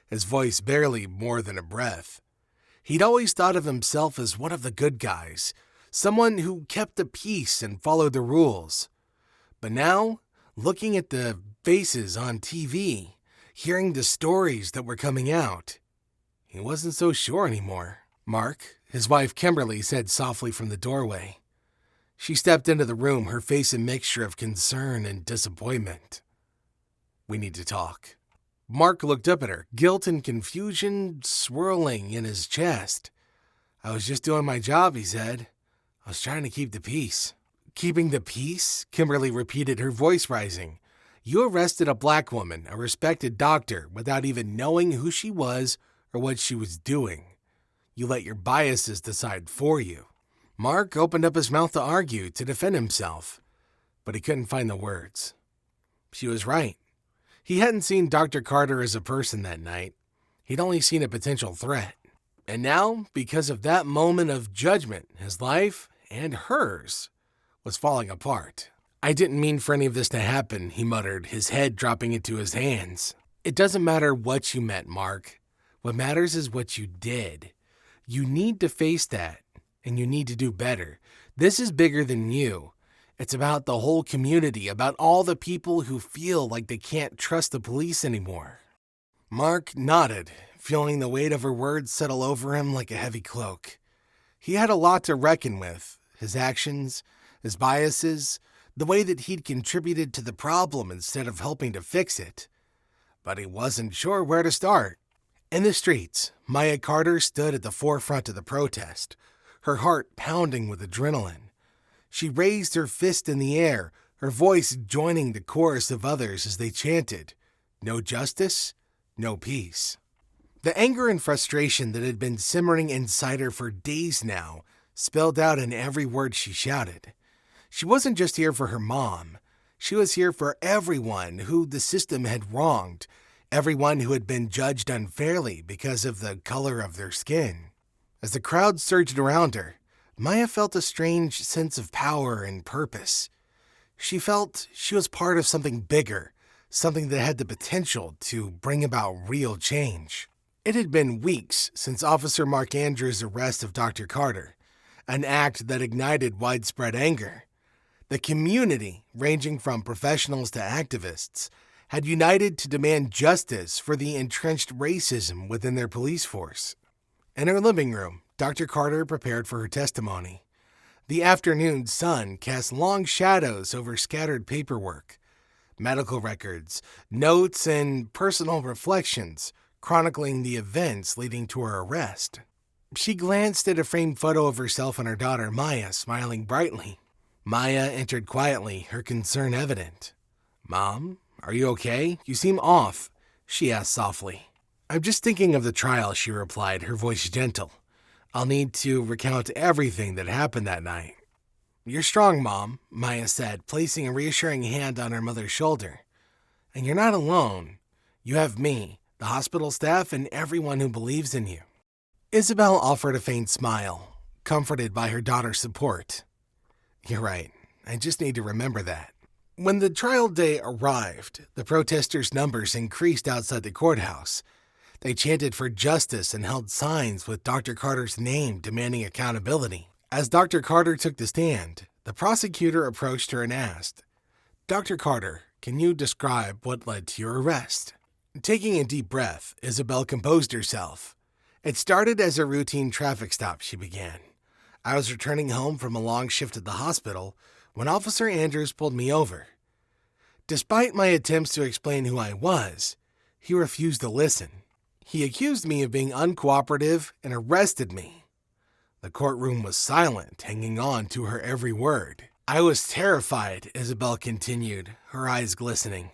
his voice barely more than a breath. He'd always thought of himself as one of the good guys, someone who kept the peace and followed the rules. But now, looking at the faces on TV, hearing the stories that were coming out, he wasn't so sure anymore. "Mark," his wife Kimberly said softly from the doorway. She stepped into the room, her face a mixture of concern and disappointment. "We need to talk." Mark looked up at her, guilt and confusion swirling in his chest. "I was just doing my job," he said. "I was trying to keep the peace." "Keeping the peace?" Kimberly repeated, her voice rising. "You arrested a black woman, a respected doctor, without even knowing who she was or what she was doing. You let your biases decide for you." Mark opened up his mouth to argue, to defend himself, but he couldn't find the words. She was right. He hadn't seen Dr. Carter as a person that night. He'd only seen a potential threat. And now, because of that moment of judgment, his life, and hers, was falling apart. "I didn't mean for any of this to happen," he muttered, his head dropping into his hands. "It doesn't matter what you meant, Mark. What matters is what you did. You need to face that, and you need to do better. This is bigger than you. It's about the whole community, about all the people who feel like they can't trust the police anymore." Mark nodded, feeling the weight of her words settle over him like a heavy cloak. He had a lot to reckon with: his actions, his biases, the way that he'd contributed to the problem instead of helping to fix it. But he wasn't sure where to start. In the streets, Maya Carter stood at the forefront of the protest, her heart pounding with adrenaline. She raised her fist in the air, her voice joining the chorus of others as they chanted, "No justice, no peace." The anger and frustration that had been simmering inside her for days now spelled out in every word she shouted. She wasn't just here for her mom. She was here for everyone who the system had wronged, everyone who had been judged unfairly because of the color of their skin. As the crowd surged around her, Maya felt a strange sense of power and purpose. She felt she was part of something bigger, something that had the potential to bring about real change. It had been weeks since Officer Mark Andrews' arrest of Dr. Carter, an act that ignited widespread anger. The community, ranging from professionals to activists, had united to demand justice for the entrenched racism within their police force. In her living room, Dr. Carter prepared for her testimony. The afternoon sun cast long shadows over scattered paperwork, medical records, notes, and personal reflections chronicling the events leading to her arrest. She glanced at a framed photo of herself and her daughter Maya smiling brightly. Maya entered quietly, her concern evident. "Mom, are you okay? You seem off," she asked softly. "I'm just thinking of the trial," she replied, her voice gentle. "I'll need to recount everything that happened that night." "You're strong, Mom," Maya said, placing a reassuring hand on her mother's shoulder. "And you're not alone. You have me, the hospital staff, and everyone who believes in you." Isabel offered a faint smile, comforted by her daughter's support. "You're right. I just need to remember that." When the trial day arrived, the protesters' numbers increased outside the courthouse. They chanted for justice and held signs with Dr. Carter's name demanding accountability. As Dr. Carter took the stand, the prosecutor approached her and asked, "Dr. Carter, can you describe what led to your arrest?" Taking a deep breath, Isabel composed herself. "It started as a routine traffic stop," she began. "I was returning home from a long shift at the hospital when Officer Andrews pulled me over. Despite my attempts to explain who I was, he refused to listen. He accused me of being uncooperative and arrested me." The courtroom was silent, hanging on to her every word. "I was terrified," Isabel continued, her eyes glistening.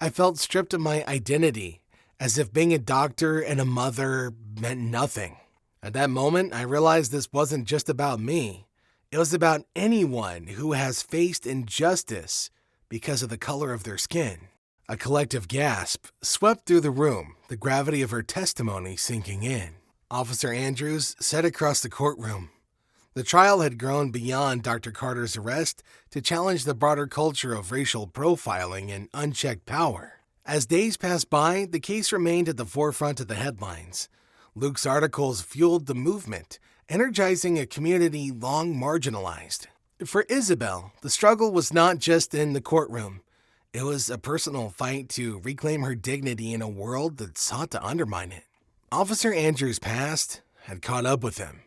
"I felt stripped of my identity, as if being a doctor and a mother meant nothing. At that moment, I realized this wasn't just about me. It was about anyone who has faced injustice because of the color of their skin." A collective gasp swept through the room, the gravity of her testimony sinking in. Officer Andrews sat across the courtroom. The trial had grown beyond Dr. Carter's arrest to challenge the broader culture of racial profiling and unchecked power. As days passed by, the case remained at the forefront of the headlines. Luke's articles fueled the movement, energizing a community long marginalized. For Isabel, the struggle was not just in the courtroom. It was a personal fight to reclaim her dignity in a world that sought to undermine it. Officer Andrews' past had caught up with him,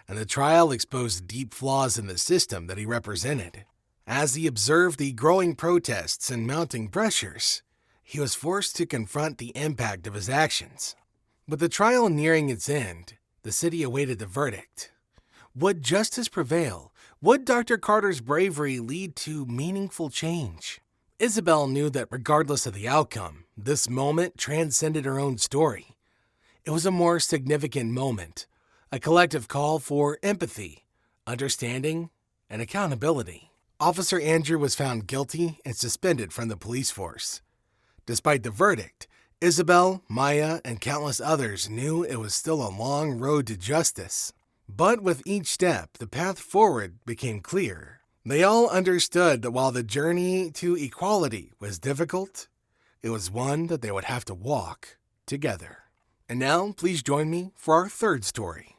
and the trial exposed deep flaws in the system that he represented. As he observed the growing protests and mounting pressures, he was forced to confront the impact of his actions. With the trial nearing its end, the city awaited the verdict. Would justice prevail? Would Dr. Carter's bravery lead to meaningful change? Isabel knew that regardless of the outcome, this moment transcended her own story. It was a more significant moment, a collective call for empathy, understanding, and accountability. Officer Andrew was found guilty and suspended from the police force. Despite the verdict, Isabel, Maya, and countless others knew it was still a long road to justice. But with each step, the path forward became clear. They all understood that while the journey to equality was difficult, it was one that they would have to walk together. And now, please join me for our third story.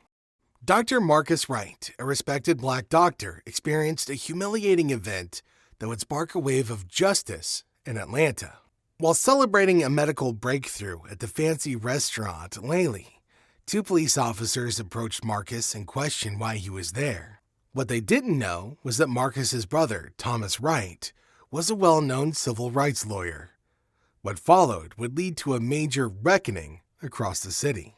Dr. Marcus Wright, a respected black doctor, experienced a humiliating event that would spark a wave of justice in Atlanta. While celebrating a medical breakthrough at the fancy restaurant Laley, two police officers approached Marcus and questioned why he was there. What they didn't know was that Marcus's brother, Thomas Wright, was a well-known civil rights lawyer. What followed would lead to a major reckoning across the city.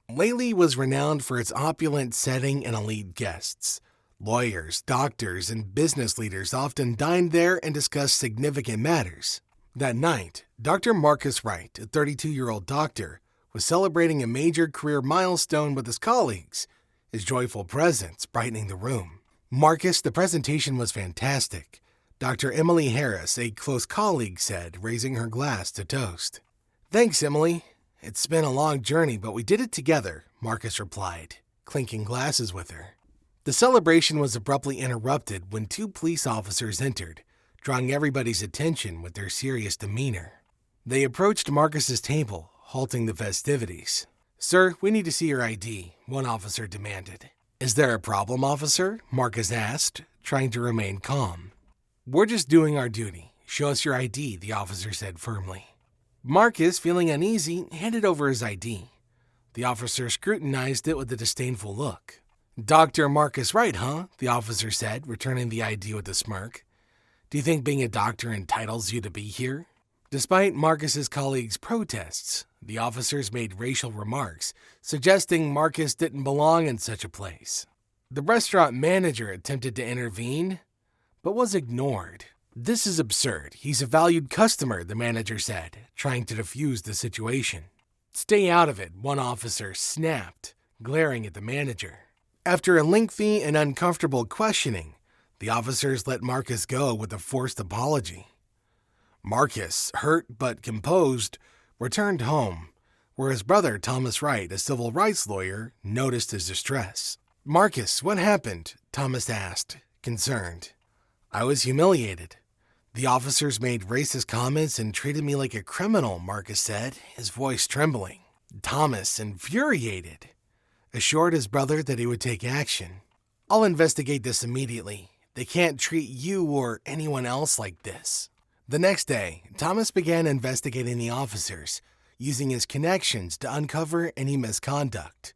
Laley was renowned for its opulent setting and elite guests. Lawyers, doctors, and business leaders often dined there and discussed significant matters. That night, Dr. Marcus Wright, a 32-year-old doctor, was celebrating a major career milestone with his colleagues, his joyful presence brightening the room. Marcus, the presentation was fantastic. Dr. Emily Harris, a close colleague, said, raising her glass to toast. "Thanks, Emily. It's been a long journey, but we did it together," Marcus replied, clinking glasses with her. The celebration was abruptly interrupted when two police officers entered, drawing everybody's attention with their serious demeanor. They approached Marcus's table, halting the festivities. "Sir, we need to see your ID," one officer demanded. "Is there a problem, officer?" Marcus asked, trying to remain calm. "We're just doing our duty. Show us your ID," the officer said firmly. Marcus, feeling uneasy, handed over his ID. The officer scrutinized it with a disdainful look. "Dr. Marcus Wright, huh?" the officer said, returning the ID with a smirk. "Do you think being a doctor entitles you to be here?" Despite Marcus's colleagues' protests, the officers made racial remarks, suggesting Marcus didn't belong in such a place. The restaurant manager attempted to intervene, but was ignored. "This is absurd. He's a valued customer," the manager said, trying to defuse the situation. "Stay out of it," one officer snapped, glaring at the manager. After a lengthy and uncomfortable questioning, the officers let Marcus go with a forced apology. Marcus, hurt but composed, returned home, where his brother Thomas Wright, a civil rights lawyer, noticed his distress. "Marcus, what happened?" Thomas asked, concerned. "I was humiliated. The officers made racist comments and treated me like a criminal," Marcus said, his voice trembling. Thomas, infuriated, assured his brother that he would take action. "I'll investigate this immediately. They can't treat you or anyone else like this." The next day, Thomas began investigating the officers, using his connections to uncover any misconduct.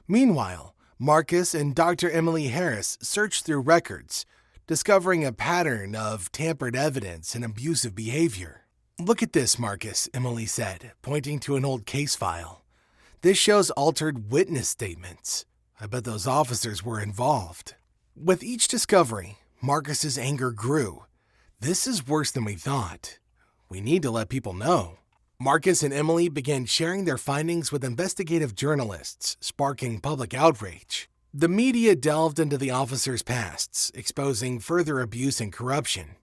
Meanwhile, Marcus and Dr. Emily Harris searched through records, discovering a pattern of tampered evidence and abusive behavior. "Look at this, Marcus," Emily said, pointing to an old case file. "This shows altered witness statements. I bet those officers were involved." With each discovery, Marcus's anger grew. "This is worse than we thought. We need to let people know." Marcus and Emily began sharing their findings with investigative journalists, sparking public outrage. The media delved into the officers' pasts, exposing further abuse and corruption.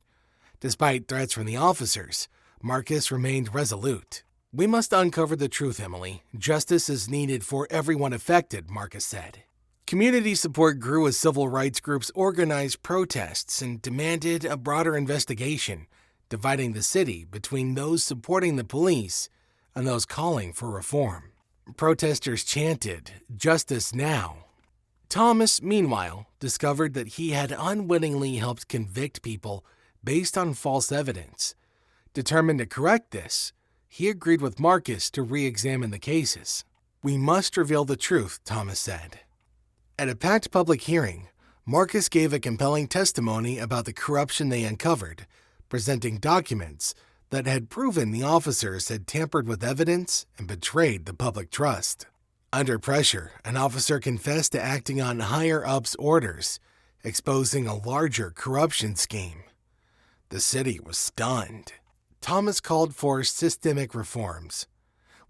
Despite threats from the officers, Marcus remained resolute. "We must uncover the truth, Emily. Justice is needed for everyone affected," Marcus said. Community support grew as civil rights groups organized protests and demanded a broader investigation, dividing the city between those supporting the police and those calling for reform. Protesters chanted, "Justice now." Thomas, meanwhile, discovered that he had unwittingly helped convict people based on false evidence. Determined to correct this, he agreed with Marcus to re-examine the cases. "We must reveal the truth," Thomas said. At a packed public hearing, Marcus gave a compelling testimony about the corruption they uncovered, presenting documents that had proven the officers had tampered with evidence and betrayed the public trust. Under pressure, an officer confessed to acting on higher-ups' orders, exposing a larger corruption scheme. The city was stunned. Thomas called for systemic reforms.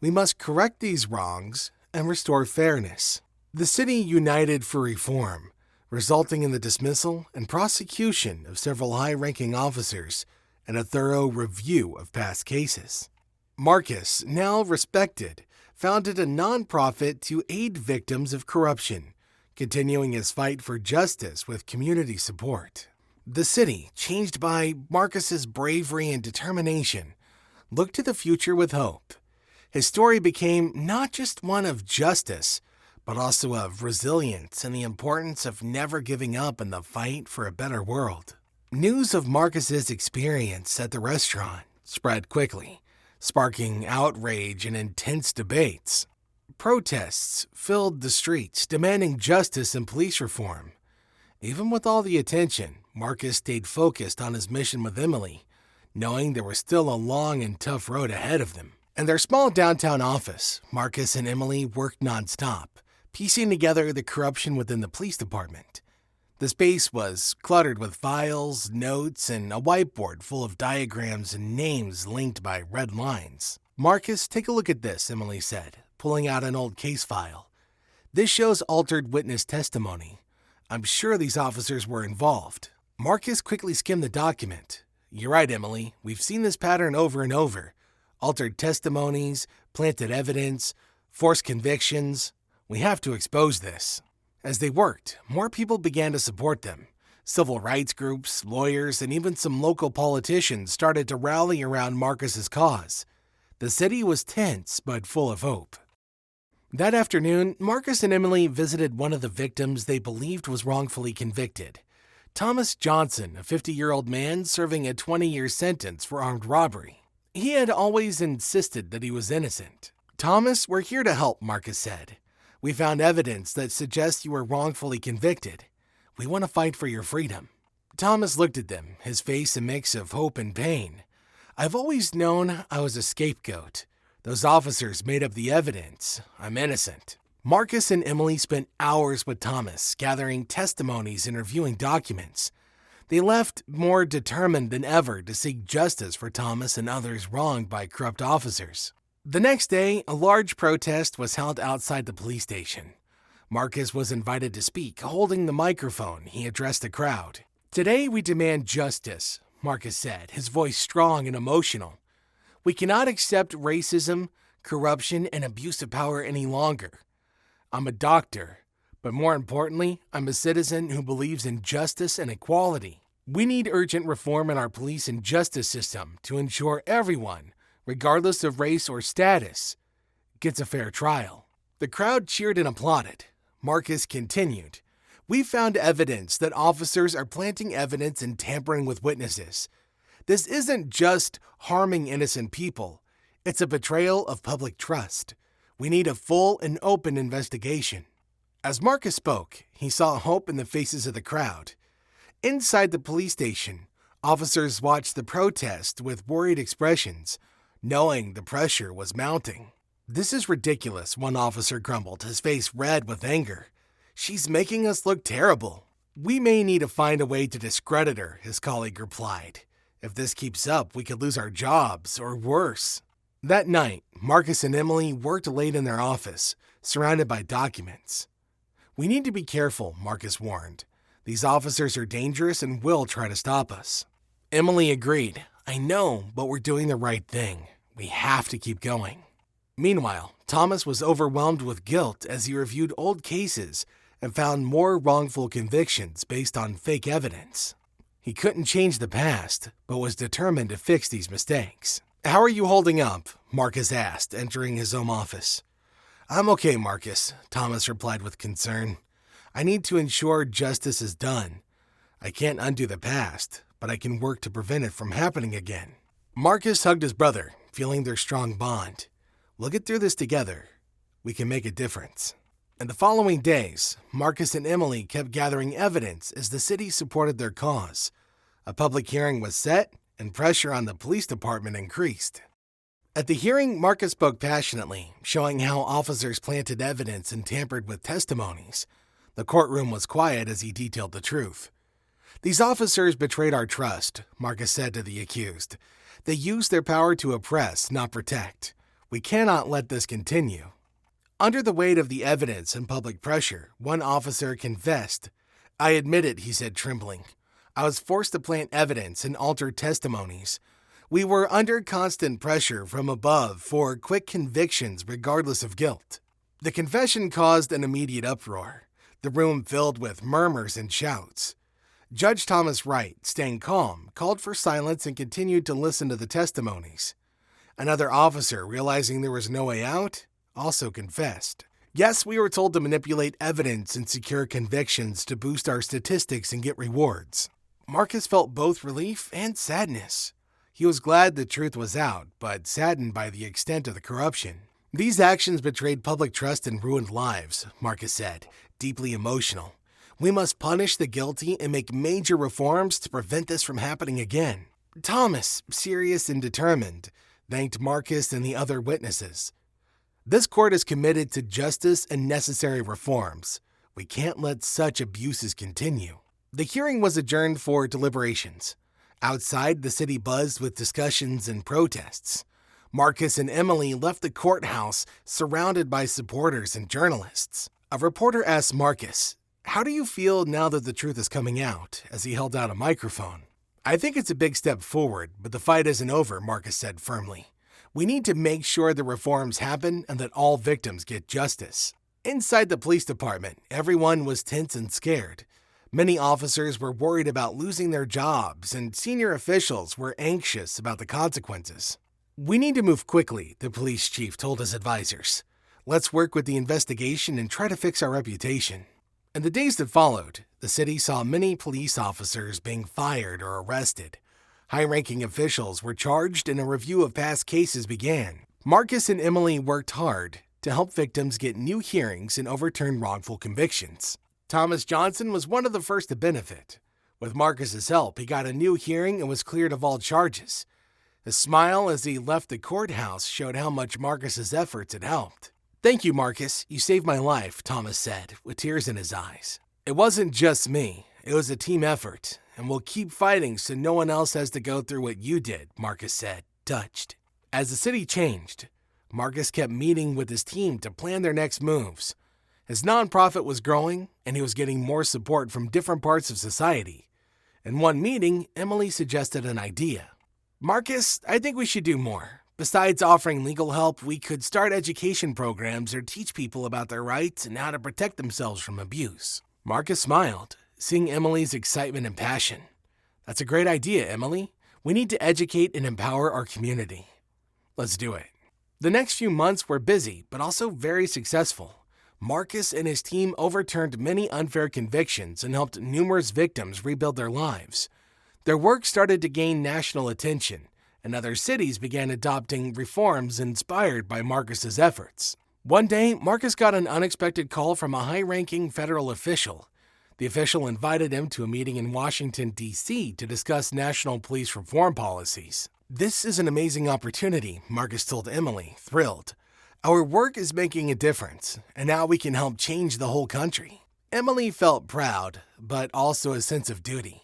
"We must correct these wrongs and restore fairness." The city united for reform, resulting in the dismissal and prosecution of several high-ranking officers and a thorough review of past cases. Marcus, now respected, founded a nonprofit to aid victims of corruption, continuing his fight for justice with community support. The city, changed by Marcus's bravery and determination, looked to the future with hope. His story became not just one of justice, but also of resilience and the importance of never giving up in the fight for a better world. News of Marcus's experience at the restaurant spread quickly, sparking outrage and intense debates. Protests filled the streets, demanding justice and police reform. Even with all the attention, Marcus stayed focused on his mission with Emily, knowing there was still a long and tough road ahead of them. In their small downtown office, Marcus and Emily worked nonstop, piecing together the corruption within the police department. The space was cluttered with files, notes, and a whiteboard full of diagrams and names linked by red lines. "Marcus, take a look at this," Emily said, pulling out an old case file. "This shows altered witness testimony. I'm sure these officers were involved." Marcus quickly skimmed the document. "You're right, Emily. We've seen this pattern over and over. Altered testimonies, planted evidence, forced convictions. We have to expose this." As they worked, more people began to support them. Civil rights groups, lawyers, and even some local politicians started to rally around Marcus's cause. The city was tense but full of hope. That afternoon, Marcus and Emily visited one of the victims they believed was wrongfully convicted. Thomas Johnson, a 50-year-old man serving a 20-year sentence for armed robbery. He had always insisted that he was innocent. "Thomas, we're here to help," Marcus said. "We found evidence that suggests you were wrongfully convicted. We want to fight for your freedom." Thomas looked at them, his face a mix of hope and pain. "I've always known I was a scapegoat. Those officers made up the evidence. I'm innocent." Marcus and Emily spent hours with Thomas, gathering testimonies and reviewing documents. They left more determined than ever to seek justice for Thomas and others wronged by corrupt officers. The next day, a large protest was held outside the police station. Marcus was invited to speak. Holding the microphone, he addressed the crowd. "Today we demand justice," Marcus said, his voice strong and emotional. "We cannot accept racism, corruption, and abuse of power any longer. I'm a doctor, but more importantly, I'm a citizen who believes in justice and equality. We need urgent reform in our police and justice system to ensure everyone, regardless of race or status, gets a fair trial." The crowd cheered and applauded. Marcus continued, "We found evidence that officers are planting evidence and tampering with witnesses. This isn't just harming innocent people. It's a betrayal of public trust. We need a full and open investigation." As Marcus spoke, he saw hope in the faces of the crowd. Inside the police station, officers watched the protest with worried expressions, knowing the pressure was mounting. "This is ridiculous," one officer grumbled, his face red with anger. "She's making us look terrible." "We may need to find a way to discredit her," his colleague replied. "If this keeps up, we could lose our jobs, or worse." That night, Marcus and Emily worked late in their office, surrounded by documents. "We need to be careful," Marcus warned. "These officers are dangerous and will try to stop us." Emily agreed. "I know, but we're doing the right thing. We have to keep going." Meanwhile, Thomas was overwhelmed with guilt as he reviewed old cases and found more wrongful convictions based on fake evidence. He couldn't change the past, but was determined to fix these mistakes. "How are you holding up?" Marcus asked, entering his home office. "I'm okay, Marcus," Thomas replied with concern. "I need to ensure justice is done. I can't undo the past, but I can work to prevent it from happening again." Marcus hugged his brother, feeling their strong bond. "We'll get through this together. We can make a difference." In the following days, Marcus and Emily kept gathering evidence as the city supported their cause. A public hearing was set, and pressure on the police department increased. At the hearing, Marcus spoke passionately, showing how officers planted evidence and tampered with testimonies. The courtroom was quiet as he detailed the truth. "These officers betrayed our trust," Marcus said to the accused. "They used their power to oppress, not protect. We cannot let this continue." Under the weight of the evidence and public pressure, one officer confessed, "I admit it," he said, trembling. "I was forced to plant evidence and alter testimonies. We were under constant pressure from above for quick convictions regardless of guilt." The confession caused an immediate uproar, the room filled with murmurs and shouts. Judge Thomas Wright, staying calm, called for silence and continued to listen to the testimonies. Another officer, realizing there was no way out, also confessed. "Yes, we were told to manipulate evidence and secure convictions to boost our statistics and get rewards." Marcus felt both relief and sadness. He was glad the truth was out, but saddened by the extent of the corruption. "These actions betrayed public trust and ruined lives," Marcus said, deeply emotional. "We must punish the guilty and make major reforms to prevent this from happening again." Thomas, serious and determined, thanked Marcus and the other witnesses. "This court is committed to justice and necessary reforms. We can't let such abuses continue." The hearing was adjourned for deliberations. Outside, the city buzzed with discussions and protests. Marcus and Emily left the courthouse surrounded by supporters and journalists. A reporter asked Marcus, "How do you feel now that the truth is coming out?" as he held out a microphone. "I think it's a big step forward, but the fight isn't over," Marcus said firmly. "We need to make sure the reforms happen and that all victims get justice." Inside the police department, everyone was tense and scared. Many officers were worried about losing their jobs, and senior officials were anxious about the consequences. "We need to move quickly," the police chief told his advisors. "Let's work with the investigation and try to fix our reputation." In the days that followed, the city saw many police officers being fired or arrested. High-ranking officials were charged and a review of past cases began. Marcus and Emily worked hard to help victims get new hearings and overturn wrongful convictions. Thomas Johnson was one of the first to benefit. With Marcus's help, he got a new hearing and was cleared of all charges. His smile as he left the courthouse showed how much Marcus's efforts had helped. "Thank you, Marcus. You saved my life," Thomas said, with tears in his eyes. "It wasn't just me. It was a team effort, and we'll keep fighting so no one else has to go through what you did," Marcus said, touched. As the city changed, Marcus kept meeting with his team to plan their next moves. His nonprofit was growing, and he was getting more support from different parts of society. In one meeting, Emily suggested an idea. "Marcus, I think we should do more. Besides offering legal help, we could start education programs or teach people about their rights and how to protect themselves from abuse." Marcus smiled, seeing Emily's excitement and passion. "That's a great idea, Emily. We need to educate and empower our community. Let's do it." The next few months were busy, but also very successful. Marcus and his team overturned many unfair convictions and helped numerous victims rebuild their lives. Their work started to gain national attention, and other cities began adopting reforms inspired by Marcus's efforts. One day, Marcus got an unexpected call from a high-ranking federal official. The official invited him to a meeting in Washington, D.C. to discuss national police reform policies. "This is an amazing opportunity," Marcus told Emily, thrilled. "Our work is making a difference, and now we can help change the whole country." Emily felt proud, but also a sense of duty.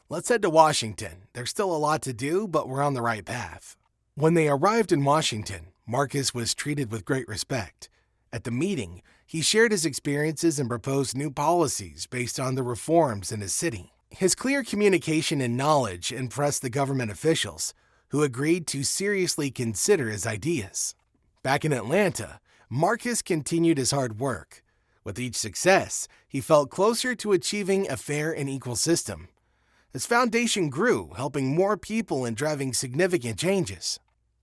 "Let's head to Washington. There's still a lot to do, but we're on the right path." When they arrived in Washington, Marcus was treated with great respect. At the meeting, he shared his experiences and proposed new policies based on the reforms in his city. His clear communication and knowledge impressed the government officials, who agreed to seriously consider his ideas. Back in Atlanta, Marcus continued his hard work. With each success, he felt closer to achieving a fair and equal system. His foundation grew, helping more people and driving significant changes.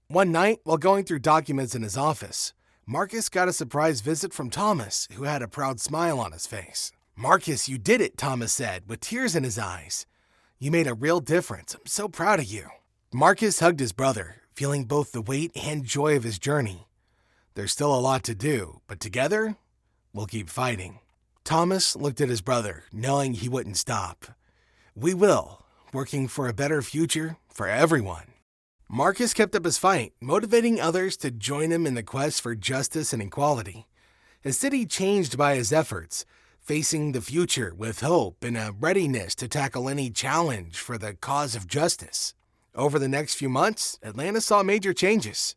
One night, while going through documents in his office, Marcus got a surprise visit from Thomas, who had a proud smile on his face. "Marcus, you did it," Thomas said, with tears in his eyes. "You made a real difference. I'm so proud of you." Marcus hugged his brother, feeling both the weight and joy of his journey. "There's still a lot to do, but together, we'll keep fighting." Thomas looked at his brother, knowing he wouldn't stop. "We will, working for a better future for everyone." Marcus kept up his fight, motivating others to join him in the quest for justice and equality. His city changed by his efforts, facing the future with hope and a readiness to tackle any challenge for the cause of justice. Over the next few months, Atlanta saw major changes.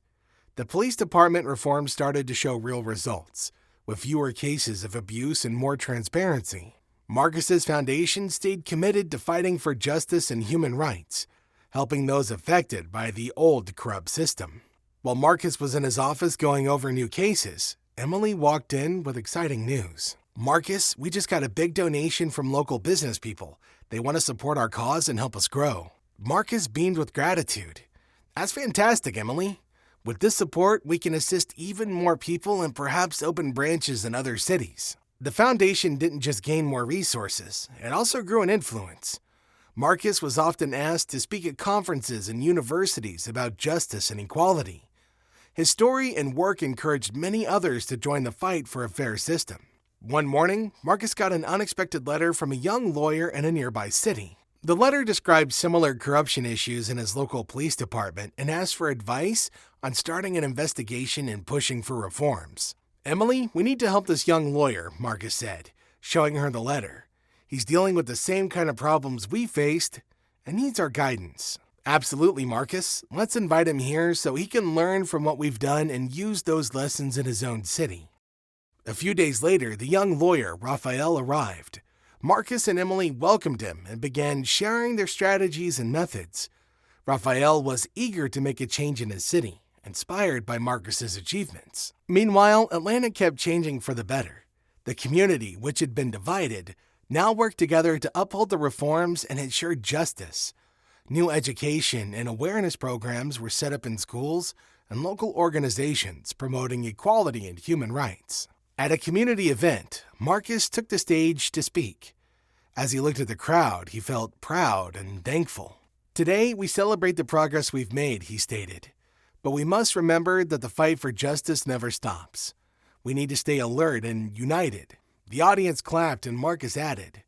The police department reform started to show real results, with fewer cases of abuse and more transparency. Marcus's foundation stayed committed to fighting for justice and human rights, helping those affected by the old corrupt system. While Marcus was in his office going over new cases, Emily walked in with exciting news. "Marcus, we just got a big donation from local business people. They want to support our cause and help us grow." Marcus beamed with gratitude. "That's fantastic, Emily. With this support, we can assist even more people and perhaps open branches in other cities." The foundation didn't just gain more resources, it also grew in influence. Marcus was often asked to speak at conferences and universities about justice and equality. His story and work encouraged many others to join the fight for a fair system. One morning, Marcus got an unexpected letter from a young lawyer in a nearby city. The letter described similar corruption issues in his local police department and asked for advice on starting an investigation and pushing for reforms. "Emily, we need to help this young lawyer," Marcus said, showing her the letter. "He's dealing with the same kind of problems we faced and needs our guidance." "Absolutely, Marcus. Let's invite him here so he can learn from what we've done and use those lessons in his own city." A few days later, the young lawyer, Raphael, arrived. Marcus and Emily welcomed him and began sharing their strategies and methods. Raphael was eager to make a change in his city, inspired by Marcus's achievements. Meanwhile, Atlanta kept changing for the better. The community, which had been divided, now worked together to uphold the reforms and ensure justice. New education and awareness programs were set up in schools and local organizations promoting equality and human rights. At a community event, Marcus took the stage to speak. As he looked at the crowd, he felt proud and thankful. "Today, we celebrate the progress we've made," he stated. "But we must remember that the fight for justice never stops. We need to stay alert and united." The audience clapped and Marcus added,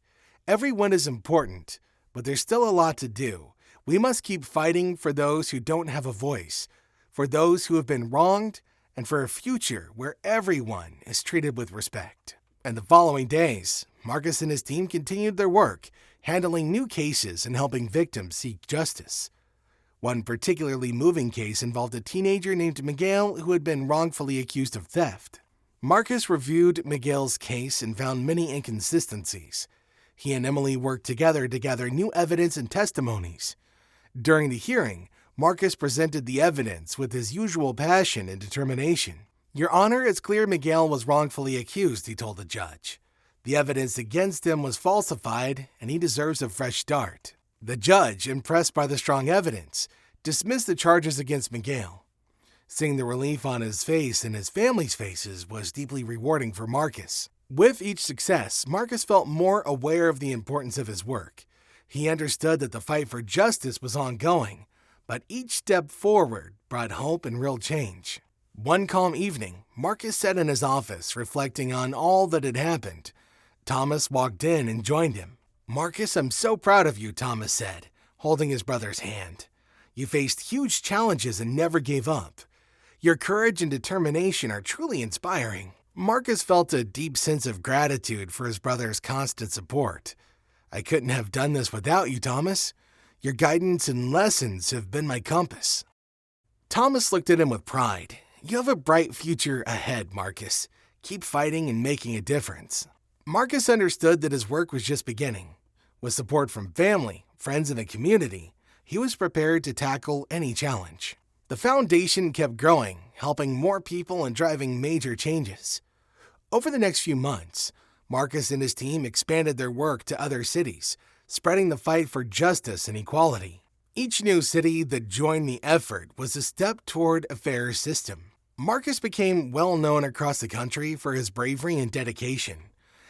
"Every win is important, but there's still a lot to do. We must keep fighting for those who don't have a voice, for those who have been wronged, and for a future where everyone is treated with respect." And the following days, Marcus and his team continued their work, handling new cases and helping victims seek justice. One particularly moving case involved a teenager named Miguel who had been wrongfully accused of theft. Marcus reviewed Miguel's case and found many inconsistencies. He and Emily worked together to gather new evidence and testimonies. During the hearing, Marcus presented the evidence with his usual passion and determination. "Your Honor, it's clear Miguel was wrongfully accused," he told the judge. "The evidence against him was falsified, and he deserves a fresh start." The judge, impressed by the strong evidence, dismissed the charges against Miguel. Seeing the relief on his face and his family's faces was deeply rewarding for Marcus. With each success, Marcus felt more aware of the importance of his work. He understood that the fight for justice was ongoing, but each step forward brought hope and real change. One calm evening, Marcus sat in his office, reflecting on all that had happened. Thomas walked in and joined him. "Marcus, I'm so proud of you," Thomas said, holding his brother's hand. "You faced huge challenges and never gave up. Your courage and determination are truly inspiring." Marcus felt a deep sense of gratitude for his brother's constant support. "I couldn't have done this without you, Thomas. Your guidance and lessons have been my compass." Thomas looked at him with pride. "You have a bright future ahead, Marcus. Keep fighting and making a difference." Marcus understood that his work was just beginning. With support from family, friends, and the community, he was prepared to tackle any challenge. The foundation kept growing, helping more people and driving major changes. Over the next few months, Marcus and his team expanded their work to other cities, spreading the fight for justice and equality. Each new city that joined the effort was a step toward a fairer system. Marcus became well known across the country for his bravery and dedication.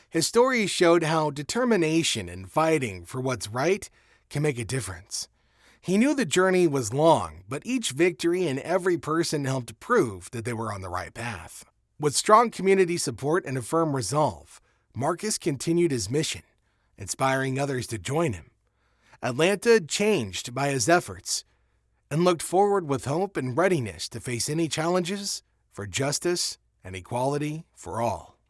His story showed how determination and fighting for what's right can make a difference. He knew the journey was long, but each victory and every person helped prove that they were on the right path. With strong community support and a firm resolve, Marcus continued his mission, inspiring others to join him. Atlanta changed by his efforts and looked forward with hope and readiness to face any challenges for justice and equality for all.